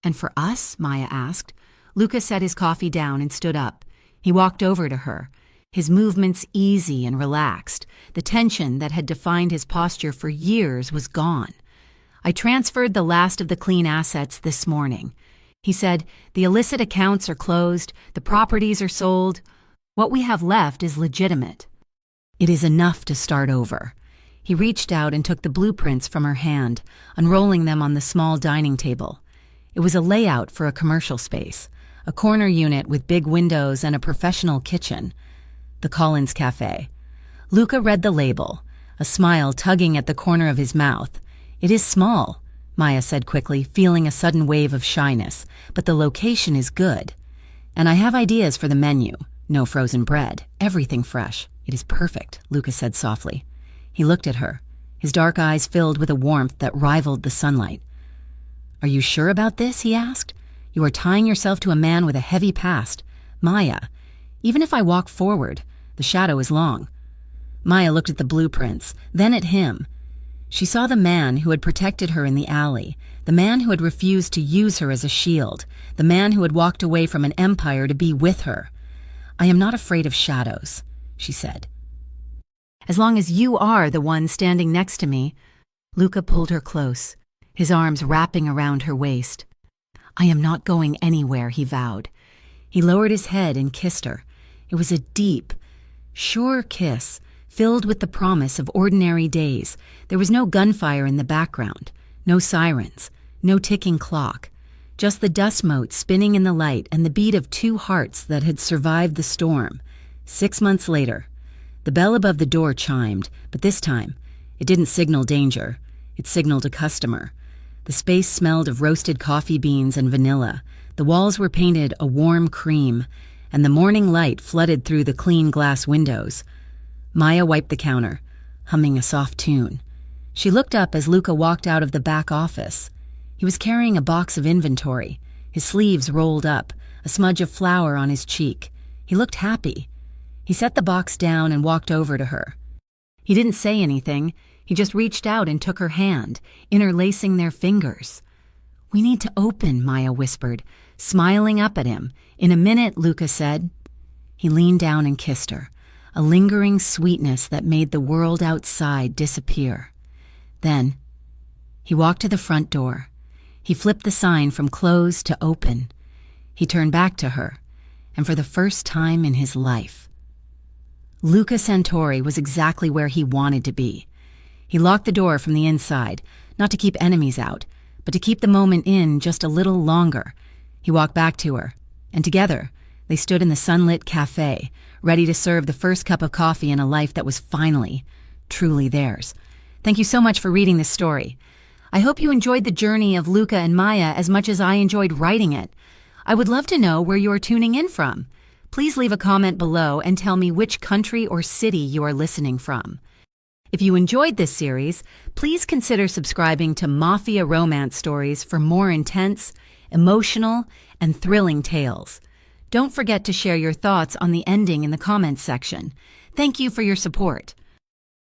"And for us?" Maya asked. Luca set his coffee down and stood up. He walked over to her, his movements easy and relaxed. The tension that had defined his posture for years was gone. "I transferred the last of the clean assets this morning." He said, "The illicit accounts are closed, the properties are sold. What we have left is legitimate. It is enough to start over." He reached out and took the blueprints from her hand, unrolling them on the small dining table. It was a layout for a commercial space, a corner unit with big windows and a professional kitchen. The Collins Cafe. Luca read the label, a smile tugging at the corner of his mouth. "It is small," Maya said quickly, feeling a sudden wave of shyness, "but the location is good. And I have ideas for the menu. No frozen bread, everything fresh. It is perfect," Luca said softly. He looked at her, his dark eyes filled with a warmth that rivaled the sunlight. "Are you sure about this?" he asked. "You are tying yourself to a man with a heavy past. Maya, even if I walk forward, the shadow is long." Maya looked at the blueprints, then at him. She saw the man who had protected her in the alley, the man who had refused to use her as a shield, the man who had walked away from an empire to be with her. "I am not afraid of shadows," she said. "As long as you are the one standing next to me." Luca pulled her close, his arms wrapping around her waist. "I am not going anywhere," he vowed. He lowered his head and kissed her. It was a deep, sure kiss, filled with the promise of ordinary days. There was no gunfire in the background, no sirens, no ticking clock, just the dust mote spinning in the light and the beat of two hearts that had survived the storm. 6 months later, the bell above the door chimed, but this time, it didn't signal danger. It signaled a customer. The space smelled of roasted coffee beans and vanilla. The walls were painted a warm cream, and the morning light flooded through the clean glass windows. Maya wiped the counter, humming a soft tune. She looked up as Luca walked out of the back office. He was carrying a box of inventory, his sleeves rolled up, a smudge of flour on his cheek. He looked happy. He set the box down and walked over to her. He didn't say anything. He just reached out and took her hand, interlacing their fingers. "We need to open," Maya whispered, smiling up at him. "In a minute," Luca said. He leaned down and kissed her, a lingering sweetness that made the world outside disappear. Then, he walked to the front door. He flipped the sign from closed to open. He turned back to her, and for the first time in his life, Luca Santori was exactly where he wanted to be. He locked the door from the inside, not to keep enemies out, but to keep the moment in just a little longer. He walked back to her, and together, they stood in the sunlit cafe, ready to serve the first cup of coffee in a life that was finally, truly theirs. Thank you so much for reading this story. I hope you enjoyed the journey of Luca and Maya as much as I enjoyed writing it. I would love to know where you are tuning in from. Please leave a comment below and tell me which country or city you are listening from. If you enjoyed this series, please consider subscribing to Mafia Romance Stories for more intense, emotional, and thrilling tales. Don't forget to share your thoughts on the ending in the comments section. Thank you for your support.